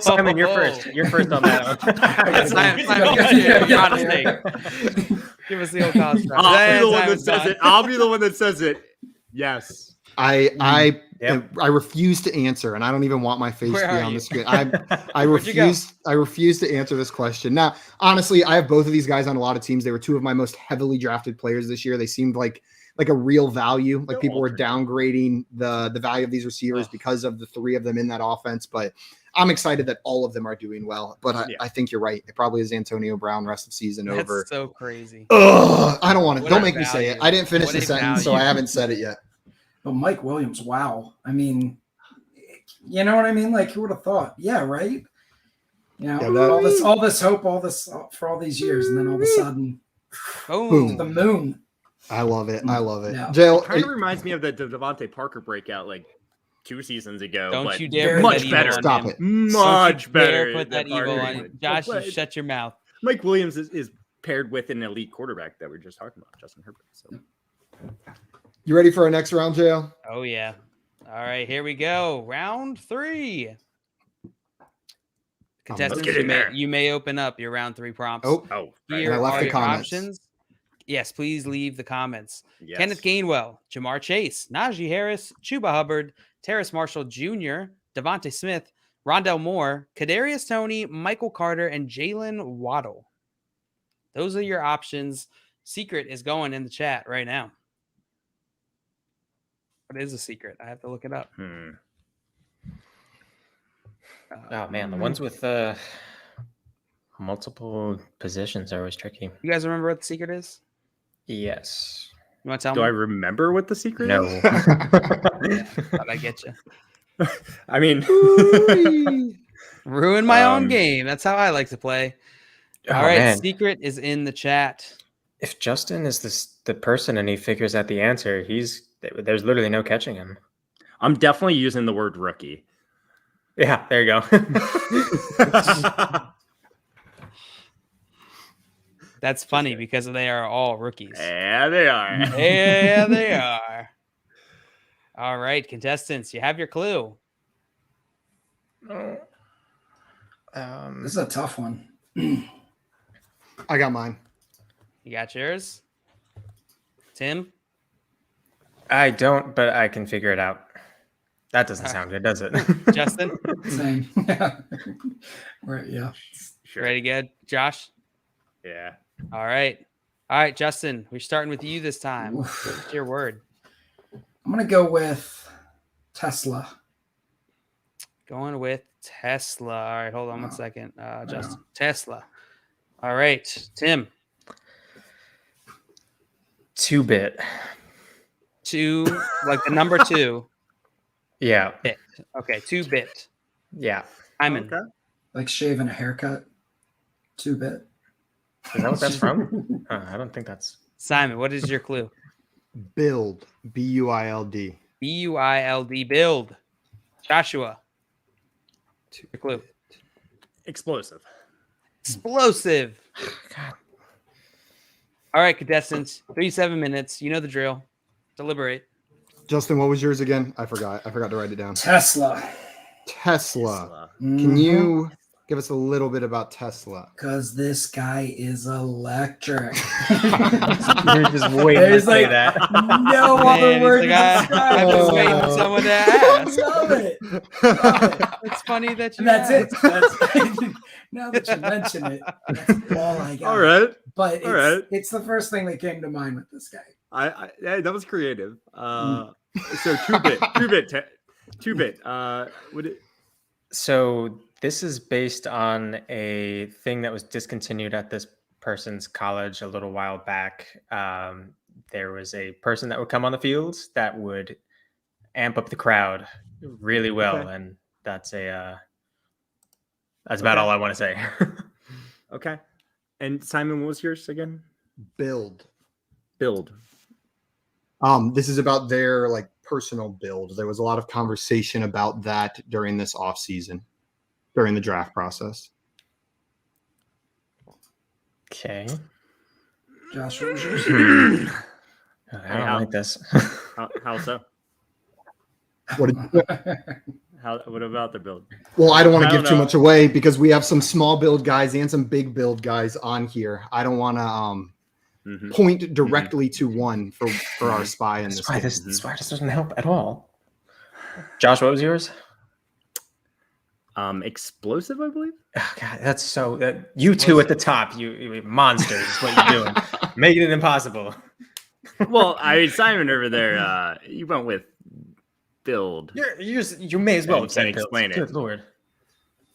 Speaker 4: Simon, you're first. You're first on that one.
Speaker 2: Simon, you're on a stake. Give us the old college.
Speaker 3: I'll be the one that says it. Yes.
Speaker 1: I refuse to answer, and I don't even want my face to be on the screen. I refuse to answer this question. Now, honestly, I have both of these guys on a lot of teams. They were 2 of my most heavily drafted players this year. They seemed like a real value. Like people were downgrading the value of these receivers because of the 3 of them in that offense. But I'm excited that all of them are doing well. But I think you're right. It probably is Antonio Brown rest of season over.
Speaker 2: That's so crazy.
Speaker 1: Ugh, I don't want to.
Speaker 2: What
Speaker 1: Don't
Speaker 2: a
Speaker 1: make me say it.
Speaker 2: value.
Speaker 1: I didn't finish
Speaker 2: What
Speaker 1: the
Speaker 2: a
Speaker 1: sentence, so
Speaker 2: value.
Speaker 1: I haven't said it yet.
Speaker 5: But Mike Williams, wow. I mean, you know what I mean? Like, who would have thought? Yeah, right? You know, all this hope, for all these years, and then all of a sudden,
Speaker 2: Boom.
Speaker 5: the moon.
Speaker 1: I love it. I love it.
Speaker 5: Yeah.
Speaker 1: Jail.
Speaker 3: It kind of reminds me of the Devonta Parker breakout like 2 seasons ago.
Speaker 2: Don't
Speaker 3: but
Speaker 2: you dare put
Speaker 3: much
Speaker 2: that
Speaker 3: better.
Speaker 2: evil on
Speaker 1: Stop
Speaker 2: him.
Speaker 1: it.
Speaker 3: Much
Speaker 2: Don't you dare
Speaker 3: better.
Speaker 2: put that
Speaker 3: than
Speaker 2: evil
Speaker 3: Parker.
Speaker 2: on him. Josh,
Speaker 3: But
Speaker 2: you shut your mouth.
Speaker 3: Mike Williams is paired with an elite quarterback that we are just talking about, Justin Herbert. So.
Speaker 1: You ready for our next round, Jail?
Speaker 2: Oh yeah. All right, here we go. Round 3. Contestants,
Speaker 3: get in there.
Speaker 2: you may open up your round 3 prompts.
Speaker 3: Oh,
Speaker 2: Here
Speaker 1: I left
Speaker 2: are
Speaker 1: the
Speaker 2: your
Speaker 1: comments.
Speaker 2: options. Yes, please leave the comments.
Speaker 3: yes.
Speaker 2: Kenneth Gainwell, Jamar Chase, Najee Harris, Chuba Hubbard, Terrace Marshall Jr., Devontae Smith, Rondell Moore, Kadarius Toney, Michael Carter, and Jalen Waddle. Those are your options. Secret is going in the chat right now. What is a secret? I have to look it up.
Speaker 4: Oh man, the ones with multiple positions are always tricky.
Speaker 2: You guys remember what the secret is?
Speaker 4: Yes.
Speaker 2: You want to tell
Speaker 3: Do
Speaker 2: me?
Speaker 3: I remember what the secret
Speaker 4: No.
Speaker 3: is?
Speaker 2: How'd I get you?
Speaker 3: I mean,
Speaker 2: Ruin my own game. That's how I like to play.
Speaker 4: Oh,
Speaker 2: All right,
Speaker 4: man.
Speaker 2: secret is in the chat.
Speaker 4: If Justin is the person and he figures out the answer, there's literally no catching him.
Speaker 3: I'm definitely using the word rookie.
Speaker 4: Yeah, there you go.
Speaker 2: That's funny because they are all rookies.
Speaker 3: Yeah, they are.
Speaker 2: Yeah, they are. All right, contestants, you have your clue.
Speaker 5: This is a tough one.
Speaker 1: I got mine.
Speaker 2: You got yours? Tim?
Speaker 4: I don't, but I can figure it out. That doesn't sound good, does it?
Speaker 2: Justin?
Speaker 5: Same. Right. Yeah.
Speaker 3: Sure.
Speaker 2: Ready, good? Josh?
Speaker 3: Yeah.
Speaker 2: All right. All right, Justin, we're starting with you this time.
Speaker 5: Oof.
Speaker 2: What's your word?
Speaker 5: I'm gonna go with Tesla.
Speaker 2: Going with Tesla. All right, hold on 1 second. Justin, Tesla. All right, Tim.
Speaker 4: 2-bit.
Speaker 2: 2, like the number 2.
Speaker 4: Yeah.
Speaker 2: Bit. Okay, 2-bit.
Speaker 4: Yeah.
Speaker 2: Simon.
Speaker 3: Okay.
Speaker 5: Like shaving a haircut. 2-bit.
Speaker 4: Is that what that's from? I don't think that's.
Speaker 2: Simon, what is your clue?
Speaker 1: Build. B-U-I-L-D.
Speaker 2: B-U-I-L-D, build. Joshua. Your clue.
Speaker 3: Explosive.
Speaker 2: Explosive.
Speaker 4: God.
Speaker 2: All right, contestants. 37 minutes. You know the drill. Deliberate.
Speaker 1: Justin, what was yours again? I forgot to write it down.
Speaker 5: Tesla.
Speaker 1: Tesla. Can you give us a little bit about Tesla?
Speaker 5: Because this guy is electric.
Speaker 4: You're just waiting to
Speaker 5: There's
Speaker 4: say
Speaker 5: like
Speaker 4: that.
Speaker 5: no other word to
Speaker 2: I've
Speaker 5: describe
Speaker 2: been
Speaker 5: it.
Speaker 2: waiting for someone to ask.
Speaker 5: Love it.
Speaker 2: It's funny that you
Speaker 5: And that's
Speaker 2: asked.
Speaker 5: it. That's, now that you mention it, that's all I got.
Speaker 3: All right.
Speaker 5: But it's,
Speaker 3: All right.
Speaker 5: it's the first thing that came to mind with this guy.
Speaker 3: Yeah, that was creative. So 2-bit. 2-bit. Would it?
Speaker 4: So this is based on a thing that was discontinued at this person's college a little while back. There was a person that would come on the field that would amp up the crowd really well,
Speaker 3: Okay.
Speaker 4: and that's about all I want to say.
Speaker 3: Okay. And Simon, what was yours again?
Speaker 1: Build.
Speaker 3: Build.
Speaker 1: This is about their like personal build. There was a lot of conversation about that during this off season, during the draft process.
Speaker 4: Okay.
Speaker 5: Josh, what was yours?
Speaker 4: I don't like this.
Speaker 3: How so?
Speaker 1: What
Speaker 3: What about the build?
Speaker 1: Well, I don't want
Speaker 3: I
Speaker 1: to
Speaker 3: don't
Speaker 1: give too
Speaker 3: know.
Speaker 1: much away because we have some small build guys and some big build guys on here. I don't want to point directly to one for our spy in this
Speaker 4: That's why
Speaker 1: game.
Speaker 4: this why this doesn't help at all. Josh, what was yours?
Speaker 3: Explosive, I believe.
Speaker 4: Oh, God, that's so. You two at the top, you monsters. Is what you're doing, making it impossible.
Speaker 3: Well, Simon over there, you went with build.
Speaker 4: You may as well
Speaker 3: And
Speaker 4: have said
Speaker 3: explain
Speaker 4: Bills.
Speaker 3: it.
Speaker 4: Good Lord.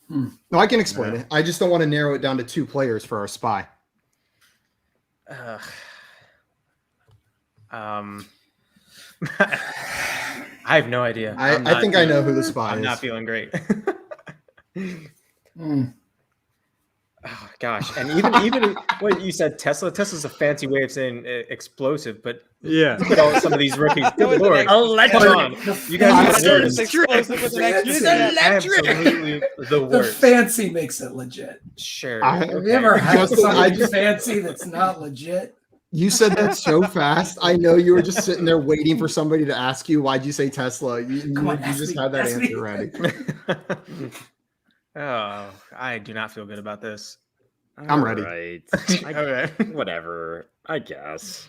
Speaker 1: No, I can explain it. I just don't want to narrow it down to 2 players for our spy.
Speaker 4: I have no idea.
Speaker 1: I think I know who the spy
Speaker 4: I'm
Speaker 1: is.
Speaker 4: not feeling great. Oh gosh, and even what you said, Tesla's a fancy way of saying explosive, but
Speaker 3: Yeah.
Speaker 4: look at all some of these rookies.
Speaker 2: Go with
Speaker 4: Good
Speaker 2: the
Speaker 4: Lord.
Speaker 2: next-
Speaker 4: Come on. You guys
Speaker 1: I'm
Speaker 4: are
Speaker 2: It's explosive with an extra
Speaker 5: It's
Speaker 2: step.
Speaker 4: absolutely the
Speaker 5: The
Speaker 4: worst.
Speaker 5: fancy makes it legit.
Speaker 4: Sure.
Speaker 5: Have you ever had
Speaker 1: Justin, I
Speaker 5: something
Speaker 1: just-
Speaker 5: fancy that's not legit?
Speaker 1: You said that so fast. I know you were just sitting there waiting for somebody to ask you, why'd you say Tesla? You
Speaker 5: Come on,
Speaker 1: just
Speaker 5: ask me,
Speaker 1: had that
Speaker 5: ask me.
Speaker 1: answer ready.
Speaker 4: Oh, I do not feel good about this.
Speaker 1: I'm ready.
Speaker 3: Right.
Speaker 4: Okay.
Speaker 3: Whatever. I guess.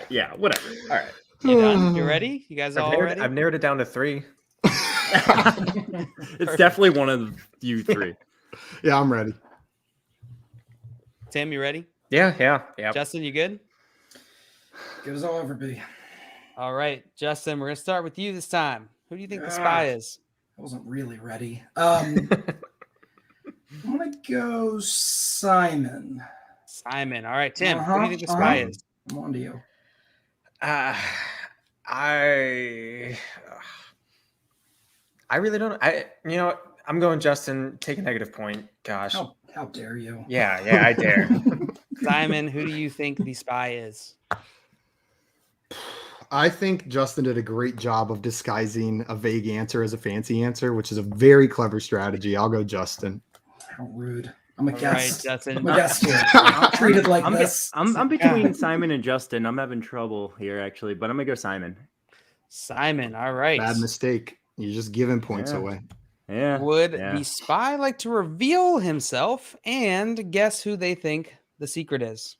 Speaker 3: Yeah. Whatever. All right.
Speaker 2: You done? You ready? You guys all ready?
Speaker 4: I've narrowed it down to 3.
Speaker 3: It's definitely one of you 3.
Speaker 1: Yeah, I'm ready.
Speaker 2: Tim, you ready?
Speaker 4: Yeah.
Speaker 2: Justin, you good?
Speaker 5: Good as I'll ever be.
Speaker 2: All right, Justin, we're going to start with you this time. Who do you think the spy is?
Speaker 5: I wasn't really ready. I'm gonna go Simon.
Speaker 2: Simon. All right, Tim, who do
Speaker 5: Uh-huh,
Speaker 2: you think the spy is?
Speaker 5: I'm on to you.
Speaker 4: I really don't. You know what? I'm going Justin. Take a negative point. Gosh.
Speaker 5: How dare you?
Speaker 4: Yeah, I dare.
Speaker 2: Simon, who do you think the spy is?
Speaker 1: I think Justin did a great job of disguising a vague answer as a fancy answer, which is a very clever strategy. I'll go Justin.
Speaker 5: How rude. I'm a
Speaker 2: All
Speaker 5: guest.
Speaker 2: right, Justin.
Speaker 5: I'm a guest here. I'm treated like this.
Speaker 3: I'm between Simon and Justin. I'm having trouble here actually, but I'm gonna go Simon.
Speaker 2: Simon, all right.
Speaker 1: Bad mistake. You're just giving points
Speaker 3: Yeah.
Speaker 1: away.
Speaker 3: Yeah.
Speaker 2: Would
Speaker 3: Yeah.
Speaker 2: the spy like to reveal himself and guess who they think the secret is?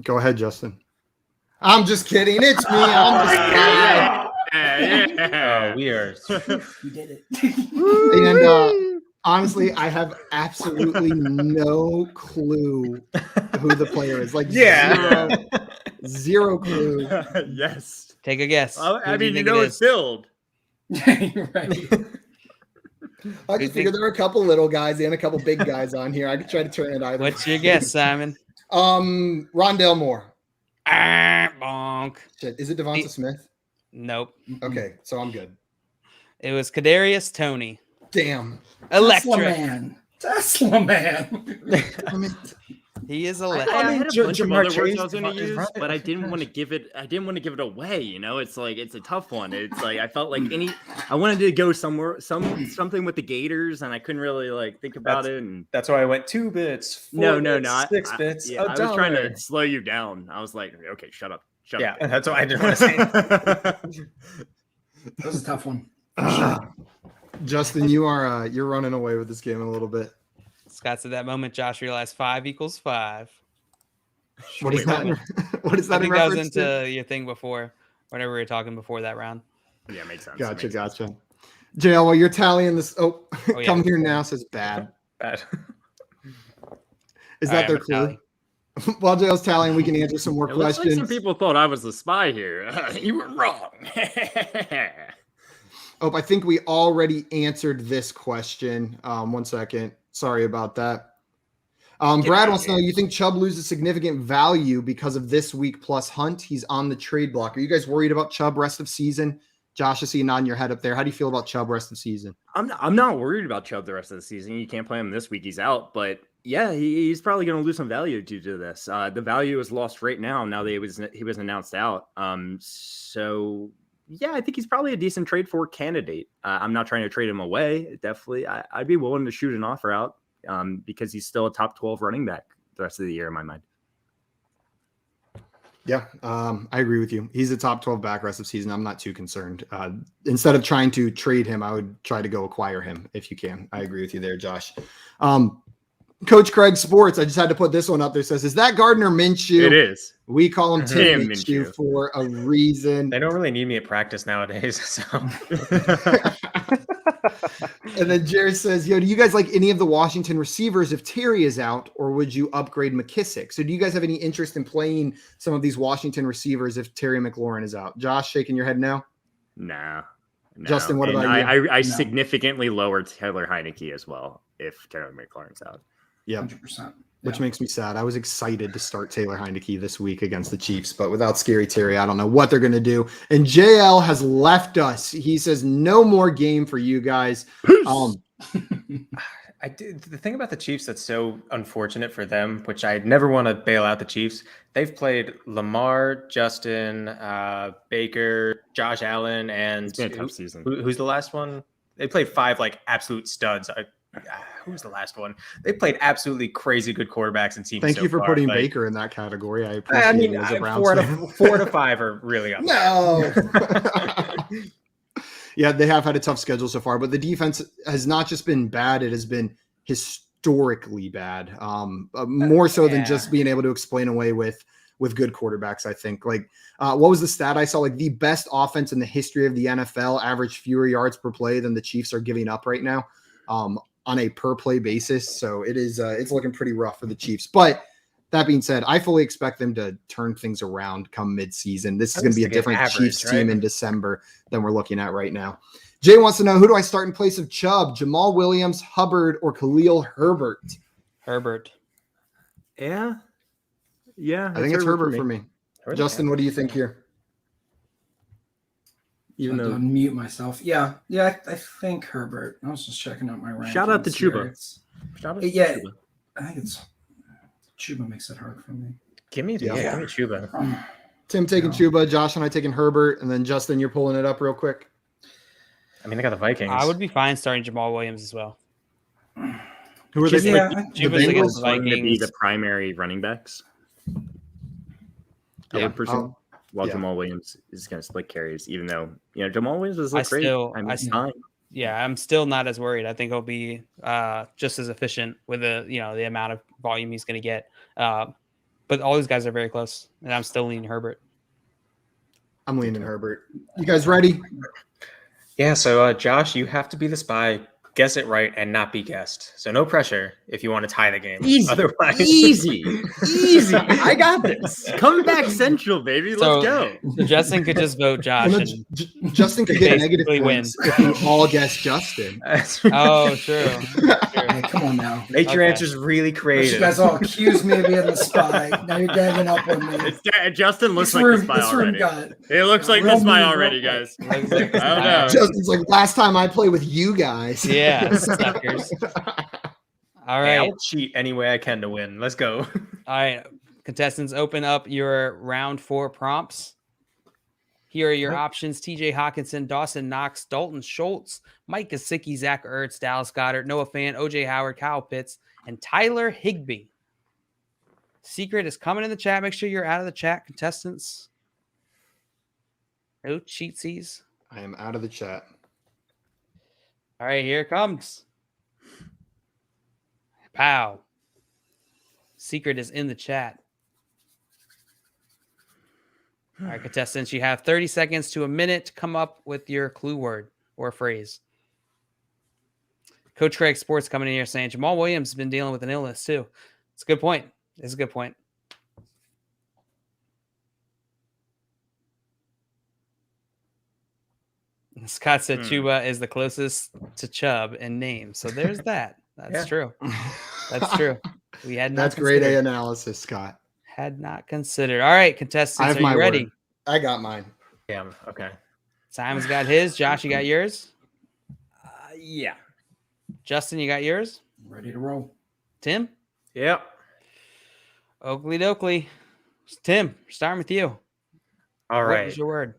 Speaker 1: Go ahead, Justin. I'm just kidding. It's me. I'm the spy.
Speaker 3: Yeah.
Speaker 4: Oh, we are.
Speaker 5: You did it.
Speaker 1: And honestly, I have absolutely no clue who the player is. Like,
Speaker 4: Yeah.
Speaker 1: zero clue.
Speaker 3: Yes.
Speaker 2: Take a guess.
Speaker 3: I
Speaker 2: Who do
Speaker 3: mean, you
Speaker 2: think
Speaker 3: know
Speaker 2: it
Speaker 3: it's
Speaker 2: is?
Speaker 3: filled.
Speaker 5: You're right.
Speaker 1: I just figured there were a couple little guys and a couple big guys on here. I could try to turn it either.
Speaker 2: What's your guess, Simon?
Speaker 1: Rondell Moore.
Speaker 2: Bonk.
Speaker 1: Shit. Is it Devonta Smith?
Speaker 2: Nope.
Speaker 1: Okay, so I'm good.
Speaker 2: It was Kadarius Toney.
Speaker 1: Damn.
Speaker 2: Electric.
Speaker 5: Tesla man.
Speaker 1: Damn it.
Speaker 2: He is
Speaker 3: I
Speaker 2: electric.
Speaker 3: had a bunch of
Speaker 4: Jamar
Speaker 3: other words
Speaker 4: Chase
Speaker 3: I was going to
Speaker 4: is
Speaker 3: use,
Speaker 4: right.
Speaker 3: but I didn't want to give it. I didn't want to give it away. You know, it's like it's a tough one. It's like I felt like I wanted to go something with the Gators, and I couldn't really like think about it. And
Speaker 4: That's why I went 2 bits. 4
Speaker 3: no,
Speaker 4: bits, 6 bits.
Speaker 3: Yeah, I was trying to slow you down. I was like, okay, shut up.
Speaker 4: Yeah, that's why I didn't want to say it.
Speaker 5: That was a tough one.
Speaker 1: Justin, you're running away with this game a little bit.
Speaker 2: Scott's at that moment. Josh realized 5 equals 5.
Speaker 1: What is that? What is
Speaker 2: I
Speaker 1: that in
Speaker 2: think that was
Speaker 1: reference to?
Speaker 2: into your thing before, whenever we were talking before that round.
Speaker 3: Yeah, makes sense.
Speaker 1: Gotcha. JL, while you're tallying this,
Speaker 2: yeah.
Speaker 1: come here now says bad.
Speaker 4: Bad.
Speaker 1: Is
Speaker 2: All
Speaker 1: that
Speaker 2: right,
Speaker 1: their
Speaker 2: I'm
Speaker 1: clue? While JL's tallying, we can answer some more
Speaker 3: It looks
Speaker 1: questions.
Speaker 3: like some people thought I was the spy here. You were wrong.
Speaker 1: I think we already answered this question. 1 second. Sorry about that. Brad wants to know, you think Chubb loses significant value because of this week plus Hunt? He's on the trade block. Are you guys worried about Chubb rest of season? Josh, I see you nodding your head up there. How do you feel about Chubb rest of season?
Speaker 3: I'm not worried about Chubb the rest of the season. You can't play him this week. He's out. But yeah, he's probably going to lose some value due to this. The value is lost right now that he was announced out. So yeah, I think he's probably a decent trade for candidate. I'm not trying to trade him away. Definitely, I'd be willing to shoot an offer out because he's still a top 12 running back the rest of the year in my mind.
Speaker 1: Yeah, I agree with you. He's a top 12 back rest of season. I'm not too concerned. Instead of trying to trade him, I would try to go acquire him if you can. I agree with you there, Josh. Coach Craig Sports, I just had to put this one up there. Says, is that Gardner Minshew?
Speaker 3: It is.
Speaker 1: We call him Tim
Speaker 3: Tim
Speaker 1: Minshew
Speaker 3: Minshew
Speaker 1: for a reason.
Speaker 4: They don't really need me at practice nowadays. So.
Speaker 1: And then Jerry says, do you guys like any of the Washington receivers if Terry is out, or would you upgrade McKissick? So do you guys have any interest in playing some of these Washington receivers if Terry McLaurin is out? Josh, shaking your head no?
Speaker 3: Nah. No.
Speaker 1: Justin, what about
Speaker 3: you? I
Speaker 5: No.
Speaker 3: significantly lowered Taylor Heineke as well if Terry McLaurin's out.
Speaker 1: Yeah,
Speaker 5: 100%.
Speaker 1: which makes me sad. I was excited to start Taylor Heineke this week against the Chiefs, but without Scary Terry, I don't know what they're going to do. And JL has left us. He says no more game for you guys.
Speaker 4: The thing about the Chiefs that's so unfortunate for them, which I never want to bail out the Chiefs, they've played Lamar, Justin, Baker, Josh Allen, and
Speaker 3: It's been a tough season.
Speaker 4: who's the last one? They played 5 like absolute studs. Who was the last one? They played absolutely crazy good quarterbacks and teams.
Speaker 1: Thank you for
Speaker 4: far.
Speaker 1: putting
Speaker 4: Like,
Speaker 1: Baker in that category. I appreciate
Speaker 4: I mean,
Speaker 1: it as a Browns
Speaker 4: 4
Speaker 1: fan.
Speaker 4: 4 to 5 are really up.
Speaker 1: No. Yeah, they have had a tough schedule so far, but the defense has not just been bad, it has been historically bad. More so than just being able to explain away with good quarterbacks, I think. Like, what was the stat I saw? Like, the best offense in the history of the NFL averaged fewer yards per play than the Chiefs are giving up right now on a per play basis. So it is it's looking pretty rough for the Chiefs. But that being said, I fully expect them to turn things around come mid-season. This is going to be a different Chiefs team in December than we're looking at right now. Jay wants to know, who do I start in place of Chubb? Jamal Williams, Hubbard, or Khalil Herbert?
Speaker 2: Herbert.
Speaker 3: Yeah.
Speaker 1: I think it's Herbert for me. Justin, what do you think here?
Speaker 5: Even though unmute myself. Yeah, I think Herbert. I was just checking out my rankings.
Speaker 3: Shout out to Chuba.
Speaker 5: I think it's Chuba makes it hard for me.
Speaker 4: Give me Chuba.
Speaker 1: Tim taking Chuba, Josh and I taking Herbert, and then Justin, you're pulling it up real quick.
Speaker 4: I mean, they got the Vikings.
Speaker 2: I would be fine starting Jamal Williams as well.
Speaker 1: Who are they?
Speaker 2: Chuba's against the
Speaker 3: going to be
Speaker 2: Vikings.
Speaker 3: the primary running backs. I would presume. While Jamal Williams is going to split carries, even though Jamal Williams is great. Fine.
Speaker 2: Yeah, I'm still not as worried. I think he'll be just as efficient with the amount of volume he's going to get. But all these guys are very close, and I'm still leaning Herbert.
Speaker 1: I'm leaning Herbert. You guys ready?
Speaker 4: Yeah. So Josh, you have to be the spy. guess it right and not be guessed. So no pressure if you want to tie the game.
Speaker 3: Easy.
Speaker 4: Otherwise,
Speaker 3: Easy. I got this. Come back Central, baby. Let's go.
Speaker 2: So Justin could just vote Josh.
Speaker 1: Well,
Speaker 2: And,
Speaker 1: Justin could get negative
Speaker 2: basically
Speaker 1: points if you all guess Justin.
Speaker 2: oh, true.
Speaker 5: Hey, come on now.
Speaker 4: make your
Speaker 2: Okay.
Speaker 4: answers really
Speaker 5: You
Speaker 4: creative.
Speaker 5: guys all accuse me of being the spy. Now you're ganging up on me.
Speaker 3: Justin looks like the spy
Speaker 5: this room
Speaker 3: already.
Speaker 5: got
Speaker 3: It looks like
Speaker 5: real
Speaker 3: the spy
Speaker 5: mean,
Speaker 3: already,
Speaker 5: real
Speaker 3: guys.
Speaker 2: Looks like
Speaker 3: I don't know.
Speaker 1: Justin's like, last time I played with you guys.
Speaker 2: Yeah, suckers. All
Speaker 4: Hey,
Speaker 2: right.
Speaker 4: I'll cheat any way I can to win. Let's go.
Speaker 2: All right. Contestants, open up your round 4 prompts. Here are your options: TJ Hawkinson, Dawson Knox, Dalton Schultz, Mike Gesicki, Zach Ertz, Dallas Goedert, Noah Fant, OJ Howard, Kyle Pitts, and Tyler Higbee. Secret is coming in the chat. Make sure you're out of the chat, contestants. No cheatsies.
Speaker 1: I am out of the chat.
Speaker 2: All right, here it comes. Pow. Secret is in the chat. All right, contestants, you have 30 seconds to a minute to come up with your clue word or phrase. Coach Craig Sports coming in here saying Jamal Williams has been dealing with an illness too. It's a good point. It's a good point. Scott said Chuba is the closest to Chubb in name. So there's that. That's
Speaker 4: Yeah.
Speaker 2: true. That's true. We had not
Speaker 1: That's grade A
Speaker 2: considered.
Speaker 1: analysis, Scott.
Speaker 2: Had not considered. All right,
Speaker 1: I
Speaker 2: contestants,
Speaker 1: have
Speaker 2: are
Speaker 1: my
Speaker 2: you ready?
Speaker 1: word. I got mine.
Speaker 4: Damn. Okay.
Speaker 2: Simon's got his. Josh, you got yours.
Speaker 3: Yeah.
Speaker 2: Justin, you got yours.
Speaker 5: ready to roll.
Speaker 2: Tim?
Speaker 4: Yep.
Speaker 2: Oakley Dokley. Tim, starting with you.
Speaker 4: All
Speaker 2: What
Speaker 4: right.
Speaker 2: is your word?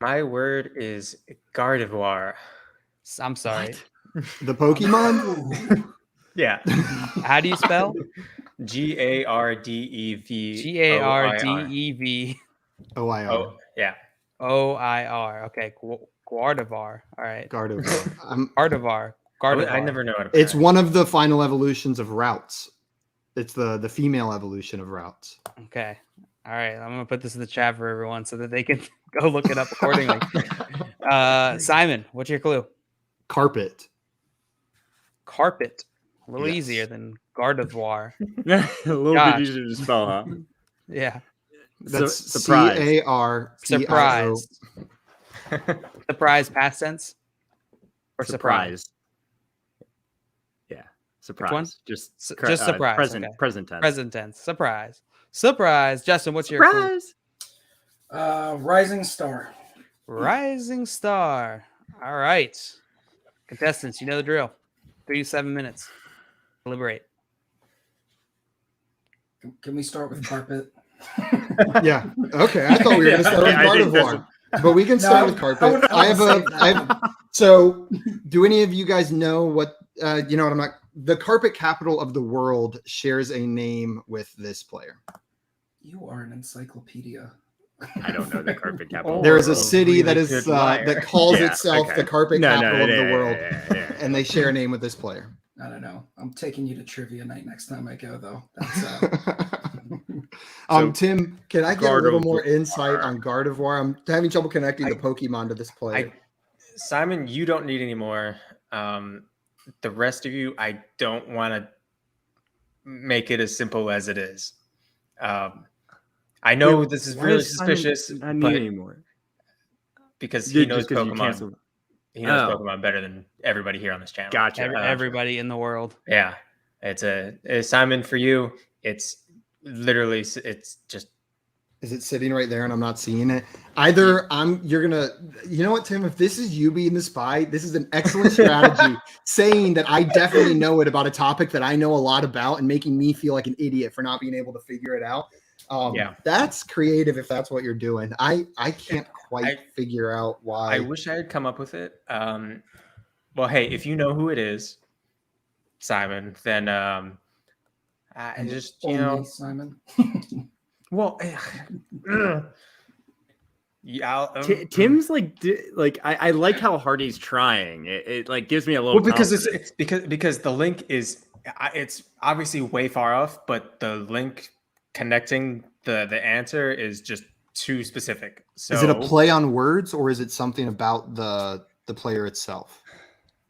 Speaker 4: My word is Gardevoir.
Speaker 2: I'm sorry.
Speaker 1: The Pokemon?
Speaker 4: Yeah.
Speaker 2: How do you spell?
Speaker 4: Gardev.
Speaker 2: Gardev.
Speaker 1: OIR.
Speaker 4: Oh, yeah.
Speaker 2: OIR. Okay. Gardevoir. All right.
Speaker 1: Gardevoir.
Speaker 2: Gardevoir.
Speaker 4: I
Speaker 2: Gardevoir.
Speaker 4: never know how to
Speaker 1: It's
Speaker 4: pronounce
Speaker 1: one of the final evolutions of routes. It's the female evolution of routes.
Speaker 2: Okay. All right. I'm gonna put this in the chat for everyone so that they can go look it up accordingly. Simon, what's your clue?
Speaker 1: Carpet.
Speaker 2: Carpet. A little
Speaker 1: Yes.
Speaker 2: easier than Gardevoir.
Speaker 3: A little
Speaker 2: Josh.
Speaker 3: bit easier to spell, huh?
Speaker 2: Yeah.
Speaker 1: That's
Speaker 3: surprise.
Speaker 1: CARPIO.
Speaker 2: Surprise. Surprise past tense? Or surprise?
Speaker 3: Yeah. Surprise.
Speaker 2: one?
Speaker 3: Just
Speaker 2: surprise,
Speaker 3: Present,
Speaker 2: okay.
Speaker 3: present tense.
Speaker 2: Present tense. Surprise. Surprise. Justin, what's your clue?
Speaker 5: Rising Star.
Speaker 2: Rising star. All right. Contestants, you know the drill. 3 to 7 minutes. Deliberate.
Speaker 5: Can we start with carpet?
Speaker 1: Yeah. Okay. I thought we were going to start with
Speaker 3: I think that's
Speaker 1: Gardevoir. But we can start with carpet. So do any of you guys know what, I'm not, the carpet capital of the world shares a name with this player.
Speaker 5: You are an encyclopedia.
Speaker 3: I don't know the carpet capital.
Speaker 1: There is a
Speaker 3: of the world.
Speaker 1: city that
Speaker 4: really
Speaker 1: is
Speaker 4: good liar.
Speaker 1: that calls
Speaker 3: Yeah,
Speaker 1: itself
Speaker 3: okay.
Speaker 1: the carpet capital of the world,
Speaker 3: yeah.
Speaker 1: and they share a name with this player.
Speaker 5: I don't know. I'm taking you to trivia night next time I go, though. That's
Speaker 1: Tim, can I get a little more
Speaker 3: Gardevoir.
Speaker 1: insight on Gardevoir? I'm having trouble connecting the Pokemon to this player.
Speaker 4: Simon, you don't need any more. The rest of you, I don't want to make it as simple as it is. I know
Speaker 3: Wait,
Speaker 4: this is
Speaker 3: why
Speaker 4: really
Speaker 3: does Simon
Speaker 4: suspicious,
Speaker 3: not need
Speaker 4: but
Speaker 3: anymore.
Speaker 4: because
Speaker 3: Yeah,
Speaker 4: he knows
Speaker 3: just 'cause you
Speaker 4: Pokemon.
Speaker 3: canceled.
Speaker 4: He knows
Speaker 3: Oh.
Speaker 4: Pokemon better than everybody here on this channel.
Speaker 3: Gotcha.
Speaker 2: Everybody in the world.
Speaker 4: Yeah, it's Simon for you. It's literally it's just
Speaker 1: Is it sitting right there and I'm not seeing it? Either you're gonna, you know what, Tim? If this is you being the spy, this is an excellent strategy. Saying that I definitely know it about a topic that I know a lot about and making me feel like an idiot for not being able to figure it out.
Speaker 4: Yeah.
Speaker 1: That's creative if that's what you're doing. I can't quite figure out why.
Speaker 4: I wish I had come up with it. Well, hey, if you know who it is, Simon, then I just
Speaker 5: only Simon.
Speaker 4: well, yeah.
Speaker 3: Tim's like I like how hard he's trying. It like gives me a little.
Speaker 4: Well, because
Speaker 3: confidence.
Speaker 4: it's because the link is it's obviously way far off, but the link connecting the answer is just too specific. So
Speaker 1: Is it a play on words or is it something about the player itself?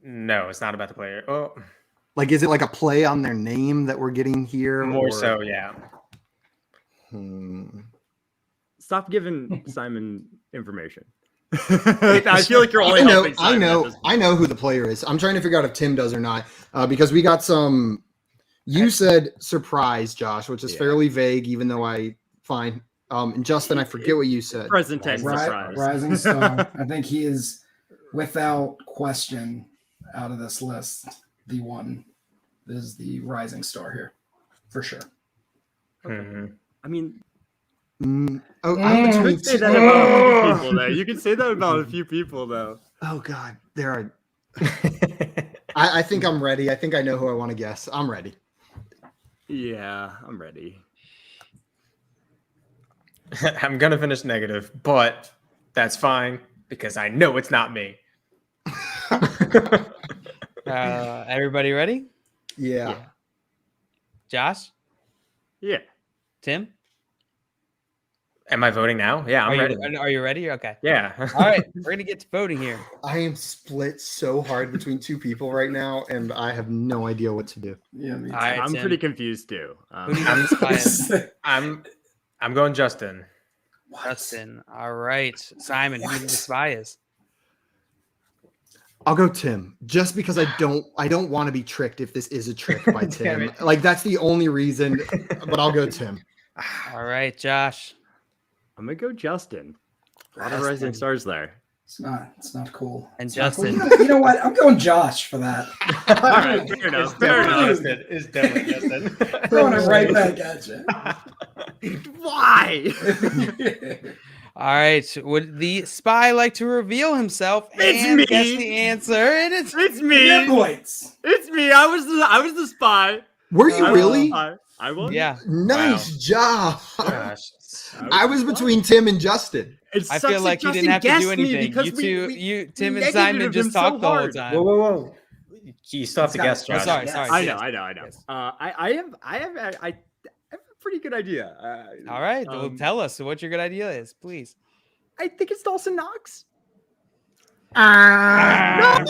Speaker 4: No, it's not about the player. Oh,
Speaker 1: Like, is it like a play on their name that we're getting here?
Speaker 4: more
Speaker 1: or-
Speaker 4: so, yeah.
Speaker 3: Stop giving Simon information. I feel like you're only
Speaker 1: I know,
Speaker 3: helping Simon at this point.
Speaker 1: I know who the player is. I'm trying to figure out if Tim does or not, because we got some. You said surprise, Josh, which is
Speaker 3: Yeah.
Speaker 1: fairly vague, even though fine. And Justin, I forget what you said.
Speaker 3: Present tense surprise.
Speaker 5: Rising Star. I think he is, without question, out of this list, the one is the Rising Star here, for sure.
Speaker 4: Mhm.
Speaker 3: I mean,
Speaker 1: I'm
Speaker 3: you
Speaker 1: between
Speaker 3: could say that about a few people, though. You could say that about a few people, though.
Speaker 1: Oh God, there are. I think I'm ready. I think I know who I want to guess. I'm ready.
Speaker 3: Yeah, I'm ready.
Speaker 4: I'm gonna finish negative, but that's fine because I know it's not me.
Speaker 2: Everybody ready?
Speaker 1: Yeah.
Speaker 2: Josh?
Speaker 3: Yeah.
Speaker 2: Tim?
Speaker 4: Am I voting now? Yeah, I'm ready.
Speaker 2: Are you ready? Okay.
Speaker 4: Yeah.
Speaker 2: All right. We're going to get to voting here.
Speaker 1: I am split so hard between two people right now, and I have no idea what to do.
Speaker 5: Yeah, me too.
Speaker 2: All right,
Speaker 3: I'm
Speaker 2: Tim.
Speaker 3: pretty confused, too.
Speaker 2: Who do you think is playing?
Speaker 4: I'm going Justin.
Speaker 2: Justin. All right. Simon, who do you think the spy is?
Speaker 1: I'll go Tim, just because I don't want to be tricked if this is a trick by
Speaker 4: Damn
Speaker 1: Tim.
Speaker 4: it.
Speaker 1: Like, that's the only reason, but I'll go Tim.
Speaker 2: All right, Josh.
Speaker 3: I'm going to go Justin. A lot of rising stars there.
Speaker 5: It's not cool.
Speaker 2: And
Speaker 5: It's not cool.
Speaker 2: Justin.
Speaker 5: You know what? I'm going Josh for that.
Speaker 3: All right, fair enough. Fair enough.
Speaker 4: It's definitely Justin.
Speaker 5: Throwing it right back at you.
Speaker 3: Why?
Speaker 2: All right. Would the spy like to reveal himself
Speaker 3: It's
Speaker 2: and
Speaker 3: me.
Speaker 2: guess the answer? And it's
Speaker 3: It's
Speaker 5: Yeah,
Speaker 3: me.
Speaker 5: points.
Speaker 3: It's me. I was the spy.
Speaker 1: Were you
Speaker 3: I was the
Speaker 1: really?
Speaker 3: spy. I was.
Speaker 2: yeah.
Speaker 1: Nice job.
Speaker 4: Gosh.
Speaker 1: I was between Tim and Justin.
Speaker 3: It
Speaker 2: I
Speaker 3: sucks
Speaker 2: feel like
Speaker 3: that
Speaker 2: you didn't have
Speaker 3: Justin
Speaker 2: to do
Speaker 3: guessed me
Speaker 2: anything.
Speaker 3: because
Speaker 2: You two,
Speaker 3: we
Speaker 2: Tim and
Speaker 3: negative
Speaker 2: Simon
Speaker 3: him
Speaker 2: just
Speaker 3: so
Speaker 2: talked the whole
Speaker 3: hard.
Speaker 2: time.
Speaker 4: Whoa, whoa, whoa. You still have to guess,
Speaker 5: Oh,
Speaker 4: Josh.
Speaker 2: sorry.
Speaker 3: I know.
Speaker 2: Yes.
Speaker 3: I have a pretty good idea.
Speaker 2: All right. Well, tell us what your good idea is, please.
Speaker 3: I think it's Dawson Knox.
Speaker 2: No!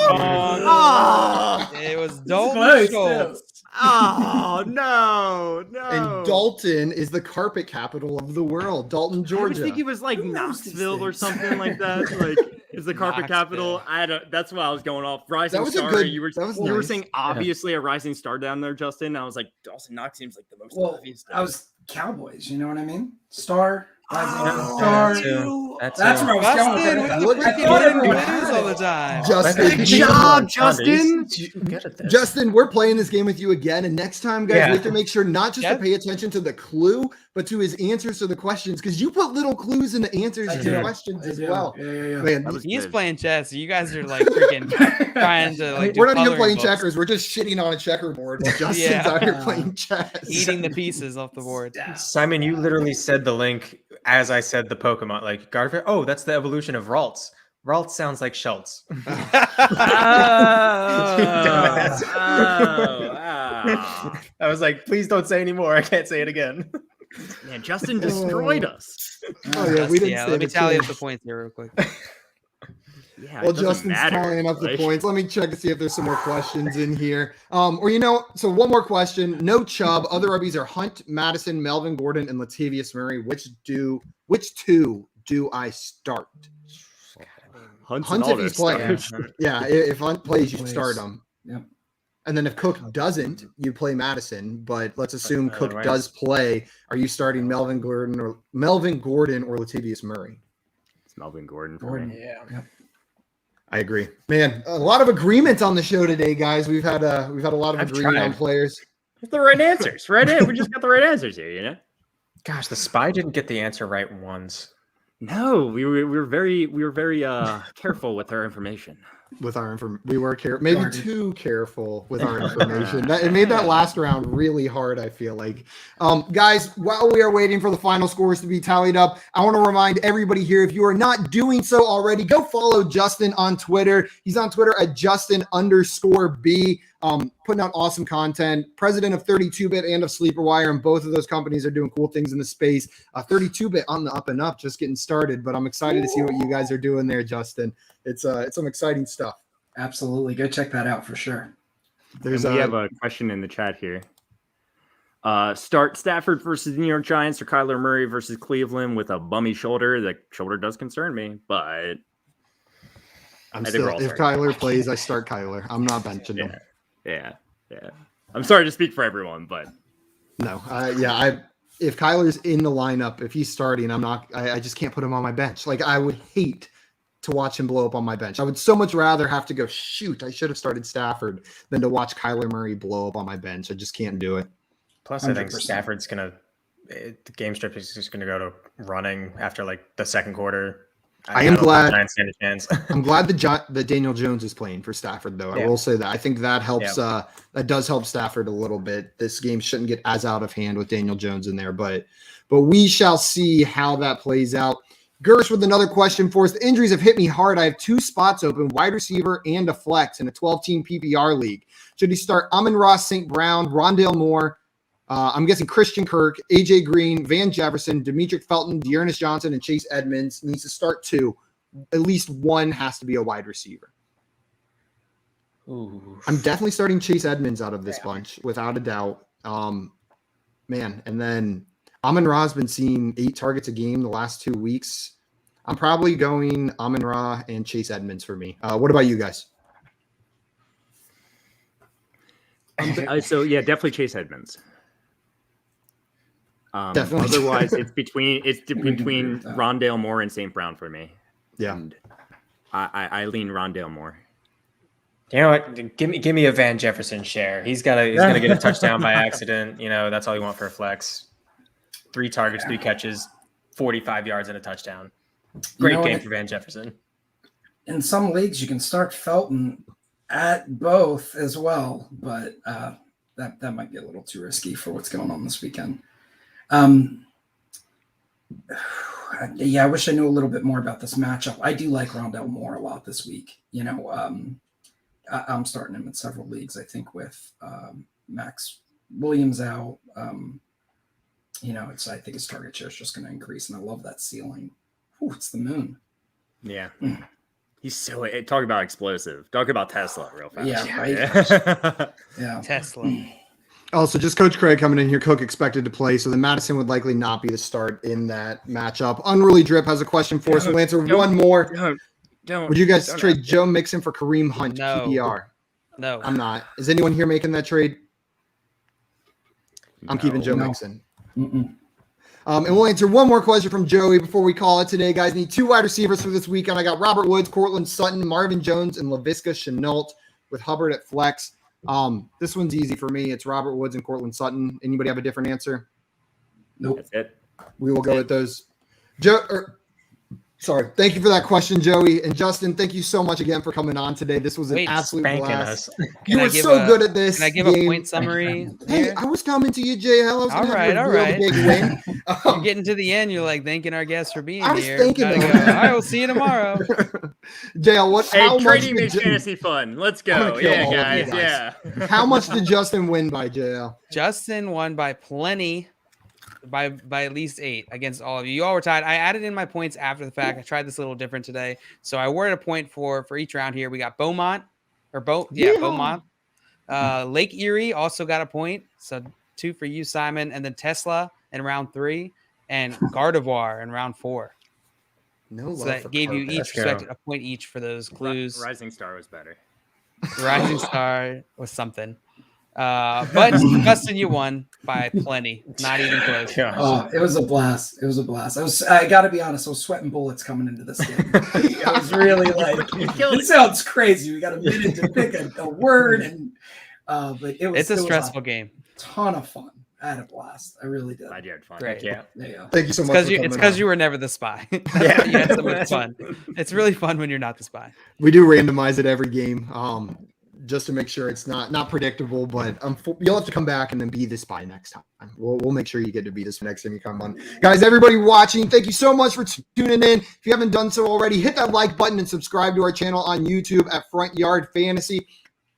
Speaker 3: Oh,
Speaker 2: It was Dalton
Speaker 5: close,
Speaker 2: Schultz.
Speaker 3: oh no.
Speaker 1: And Dalton is the carpet capital of the world. Dalton,
Speaker 3: I was
Speaker 1: Georgia.
Speaker 3: thinking it was like
Speaker 5: Who knows these
Speaker 3: Knoxville or
Speaker 5: things?
Speaker 3: something like that. Like, is the carpet capital? That's what I was going off. Rising
Speaker 1: That was a
Speaker 3: star.
Speaker 1: good-
Speaker 3: you were
Speaker 1: that was
Speaker 3: you were
Speaker 1: nice.
Speaker 3: saying obviously a rising star down there, Justin. I was like, Dawson Knox seems like the most
Speaker 5: Well,
Speaker 3: obvious.
Speaker 5: I was Cowboys. You know what I mean? Star.
Speaker 3: Oh,
Speaker 5: Star.
Speaker 4: That's
Speaker 5: That's where I was
Speaker 2: Justin,
Speaker 5: going.
Speaker 2: with
Speaker 1: Look
Speaker 2: the
Speaker 1: at
Speaker 2: freaking
Speaker 5: thought
Speaker 2: hidden
Speaker 5: everyone
Speaker 2: clues
Speaker 5: had
Speaker 2: all the
Speaker 5: it.
Speaker 2: time.
Speaker 1: Justin,
Speaker 3: Good job, Justin.
Speaker 4: Good at this.
Speaker 1: Justin, we're playing this game with you again, and next time, guys,
Speaker 4: Yeah.
Speaker 1: we have to make sure not just
Speaker 2: Yeah.
Speaker 1: to pay attention to the clue, but to his answers to the questions, because you put little clues in the answers
Speaker 5: I
Speaker 1: to
Speaker 5: do.
Speaker 1: the questions
Speaker 5: I
Speaker 1: as
Speaker 5: do.
Speaker 1: well.
Speaker 5: Yeah.
Speaker 1: Man,
Speaker 3: That was
Speaker 2: He's
Speaker 3: good.
Speaker 2: playing chess. You guys are like freaking trying to like. do
Speaker 1: we're not even
Speaker 2: coloring
Speaker 1: playing
Speaker 2: books,
Speaker 1: checkers. We're just shitting on a checkerboard. While Justin's
Speaker 2: Yeah.
Speaker 1: out here playing chess.
Speaker 2: eating the pieces off the board.
Speaker 4: Simon, you literally said the link as I said the Pokemon. Like, Garfield, oh, that's the evolution of Ralts. Ralts sounds like Schultz. I was like, please don't say anymore. I can't say it again.
Speaker 3: Man, Justin destroyed us.
Speaker 1: Oh, yeah, we didn't
Speaker 2: Yeah,
Speaker 1: say
Speaker 2: let me
Speaker 1: the
Speaker 2: tally up
Speaker 1: clue.
Speaker 2: the points here real quick.
Speaker 3: Yeah,
Speaker 1: Well,
Speaker 3: it doesn't
Speaker 1: Justin's
Speaker 3: matter,
Speaker 1: tallying up the
Speaker 3: right?
Speaker 1: points. Let me check to see if there's some more questions in here. So one more question. No Chubb. Other RBs are Hunt, Madison, Melvin Gordon, and Latavius Murray. Which two do I start?
Speaker 3: Hunt's
Speaker 1: Hunt
Speaker 3: an
Speaker 1: if he's playing.
Speaker 3: all-star.
Speaker 1: Yeah, if Hunt plays, you
Speaker 5: Plays.
Speaker 1: start him.
Speaker 5: Yep.
Speaker 1: And then if Cook doesn't, you play Madison. But let's assume Cook
Speaker 4: Otherwise-
Speaker 1: does play. Are you starting Melvin Gordon or Latavius Murray?
Speaker 3: It's Melvin Gordon for
Speaker 5: Gordon.
Speaker 3: me.
Speaker 5: Yeah.
Speaker 1: I agree, man. A lot of agreement on the show today, guys. We've had a lot of
Speaker 3: I've
Speaker 1: agreement on
Speaker 3: tried.
Speaker 1: players.
Speaker 3: It's the right answers, right? We just got the right answers here, you know.
Speaker 4: Gosh, the spy didn't get the answer right once.
Speaker 3: No, we were very careful with our information.
Speaker 1: With our information, we were maybe
Speaker 5: Guarded.
Speaker 1: too careful with our information. It made that last round really hard, I feel like. Guys, while we are waiting for the final scores to be tallied up, I want to remind everybody here, if you are not doing so already, go follow Justin on Twitter. He's on Twitter at Justin_B, putting out awesome content. President of 32-Bit and of Sleeper Wire, and both of those companies are doing cool things in the space. 32-Bit on the up and up, just getting started, but I'm excited to see what you guys are doing there, Justin. It's some exciting stuff.
Speaker 5: Absolutely. Go check that out for sure.
Speaker 3: We have a question in the chat here. Start Stafford versus the New York Giants or Kyler Murray versus Cleveland with a bummy shoulder. The shoulder does concern me, but
Speaker 1: if Kyler plays, I start Kyler. I'm not benching him.
Speaker 3: Yeah. I'm sorry to speak for everyone, but
Speaker 1: no. If Kyler's in the lineup, if he's starting, I just can't put him on my bench. Like, I would hate to watch him blow up on my bench. I would so much rather have to go, shoot, I should have started Stafford than to watch Kyler Murray blow up on my bench. I just can't do it.
Speaker 4: Plus, 100%. I think Stafford's the game strip is just going to go to running after like the second quarter.
Speaker 1: I'm glad
Speaker 4: stand a chance.
Speaker 1: I'm glad that Daniel Jones is playing for Stafford, though. I will say that I think that helps. That does help Stafford a little bit. This game shouldn't get as out of hand with Daniel Jones in there, but we shall see how that plays out. Gersh with another question for us. The injuries have hit me hard. I have 2 spots open, wide receiver and a flex in a 12-team PPR league. Should he start Amon-Ra St. Brown, Rondale Moore? I'm guessing Christian Kirk, AJ Green, Van Jefferson, Demetric Felton, Dearness Johnson, and Chase Edmonds. Needs to start 2. At least 1 has to be a wide receiver.
Speaker 4: Ooh.
Speaker 1: I'm definitely starting Chase Edmonds out of this bunch, without a doubt. And then Amon-Ra's been seeing 8 targets a game the last 2 weeks. I'm probably going Amon-Ra and Chase Edmonds for me. What about you guys?
Speaker 3: Definitely Chase Edmonds.
Speaker 1: Definitely.
Speaker 3: Otherwise, it's between Rondale Moore and St. Brown for me.
Speaker 1: Yeah,
Speaker 3: and I lean Rondale Moore.
Speaker 4: You know what? Give me a Van Jefferson share. He's gonna get a touchdown by accident. You know, that's all you want for a flex. 3 targets, 3 catches, 45 yards and a touchdown. Great game for Van Jefferson.
Speaker 5: In some leagues, you can start Felton at both as well, but that might be a little too risky for what's going on this weekend. I wish I knew a little bit more about this matchup. I do like Rondale Moore a lot this week. You know, I'm starting him in several leagues, I think, with Max Williams out. I think his target share is just going to increase, and I love that ceiling. Ooh, it's the moon.
Speaker 3: Yeah. He's so talk about explosive. Talk about Tesla real fast.
Speaker 5: Yeah, right. Yeah.
Speaker 2: Tesla.
Speaker 1: Also, just Coach Craig coming in here. Cook expected to play, so then Madison would likely not be the start in that matchup. Unruly Drip has a question for us. We'll answer one more.
Speaker 3: Don't.
Speaker 1: Would you guys trade Joe Mixon for Kareem Hunt?
Speaker 2: No.
Speaker 1: PPR?
Speaker 2: No.
Speaker 1: I'm not. Is anyone here making that trade? I'm keeping Joe Mixon. And we'll answer one more question from Joey before we call it today, guys. Need 2 wide receivers for this weekend. I got Robert Woods, Cortland Sutton, Marvin Jones, and Laviska Shenault with Hubbard at flex. This one's easy for me. It's Robert Woods and Cortland Sutton. Anybody have a different answer?
Speaker 5: Nope.
Speaker 3: That's it.
Speaker 1: We will go with those. Thank you for that question, Joey. And Justin, thank you so much again for coming on today. This was an absolute blast. You were so good at this.
Speaker 2: Can I give a point summary?
Speaker 1: Hey, I was coming to you, JL.
Speaker 2: All right.
Speaker 1: Big win.
Speaker 2: You're getting to the end. You're like thanking our guests for being here.
Speaker 1: I was thanking them.
Speaker 2: All right, we'll see you tomorrow.
Speaker 1: JL,
Speaker 3: trading makes fantasy fun. Let's go. Yeah, guys. Yeah.
Speaker 1: How much did Justin win by, JL?
Speaker 2: Justin won by plenty. By at least 8 against all of you. You all were tied. I added in my points after the fact. I tried this a little different today. So I awarded a point for each round here. We got Beaumont. Lake Erie also got a point. So 2 for you, Simon. And then Tesla in round 3 and Gardevoir in round 4. So that gave you each a point each for those clues.
Speaker 3: Rising Star was better.
Speaker 2: Rising Star was something. But Justin, you won by plenty, not even close.
Speaker 5: It was a blast. I gotta be honest, I was sweating bullets coming into this game. I was really like, it sounds crazy. We got a minute to pick a word, and but it's a
Speaker 2: stressful game.
Speaker 5: Ton of fun. I had a blast. I really did.
Speaker 3: Glad you had fun.
Speaker 2: Great.
Speaker 5: Yeah.
Speaker 1: Thank you so much.
Speaker 2: It's because you were never the spy. You had so much fun. It's really fun when you're not the spy.
Speaker 1: We do randomize it every game. Just to make sure it's not predictable, but you'll have to come back and then be the spy next time. We'll make sure you get to be this next time you come on. Guys, everybody watching, thank you so much for tuning in. If you haven't done so already, hit that like button and subscribe to our channel on YouTube at Front Yard Fantasy.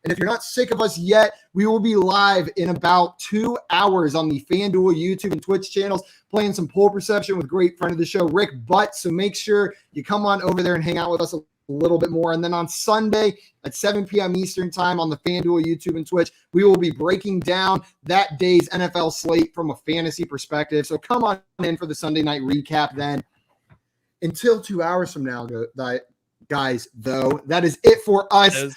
Speaker 1: And if you're not sick of us yet, we will be live in about 2 hours on the FanDuel YouTube and Twitch channels, playing some poll perception with great friend of the show, Rick Butt. So make sure you come on over there and hang out with us a a little bit more. And then on Sunday at 7 p.m. Eastern time on the FanDuel, YouTube, and Twitch, we will be breaking down that day's NFL slate from a fantasy perspective. So come on in for the Sunday night recap then. Until 2 hours from now, guys, though, that is it for us.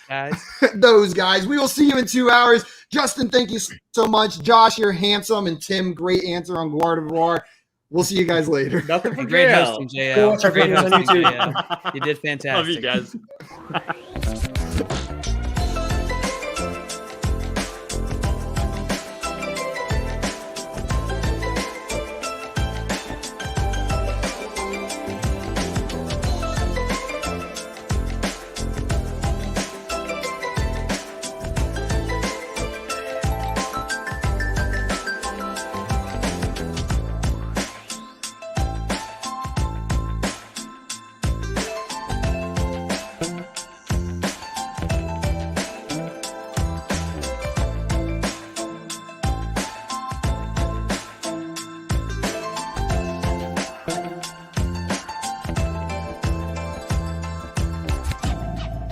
Speaker 1: Those guys. We will see you in 2 hours. Justin, thank you so much. Josh, you're handsome. And Tim, great answer on Guardivar. We'll see you guys later.
Speaker 3: Nothing for
Speaker 2: Great
Speaker 3: JL.
Speaker 2: hosting, JL.
Speaker 5: Go watch our
Speaker 2: Great
Speaker 5: videos on
Speaker 2: hosting,
Speaker 5: YouTube.
Speaker 2: JL. You did fantastic.
Speaker 3: Love you guys.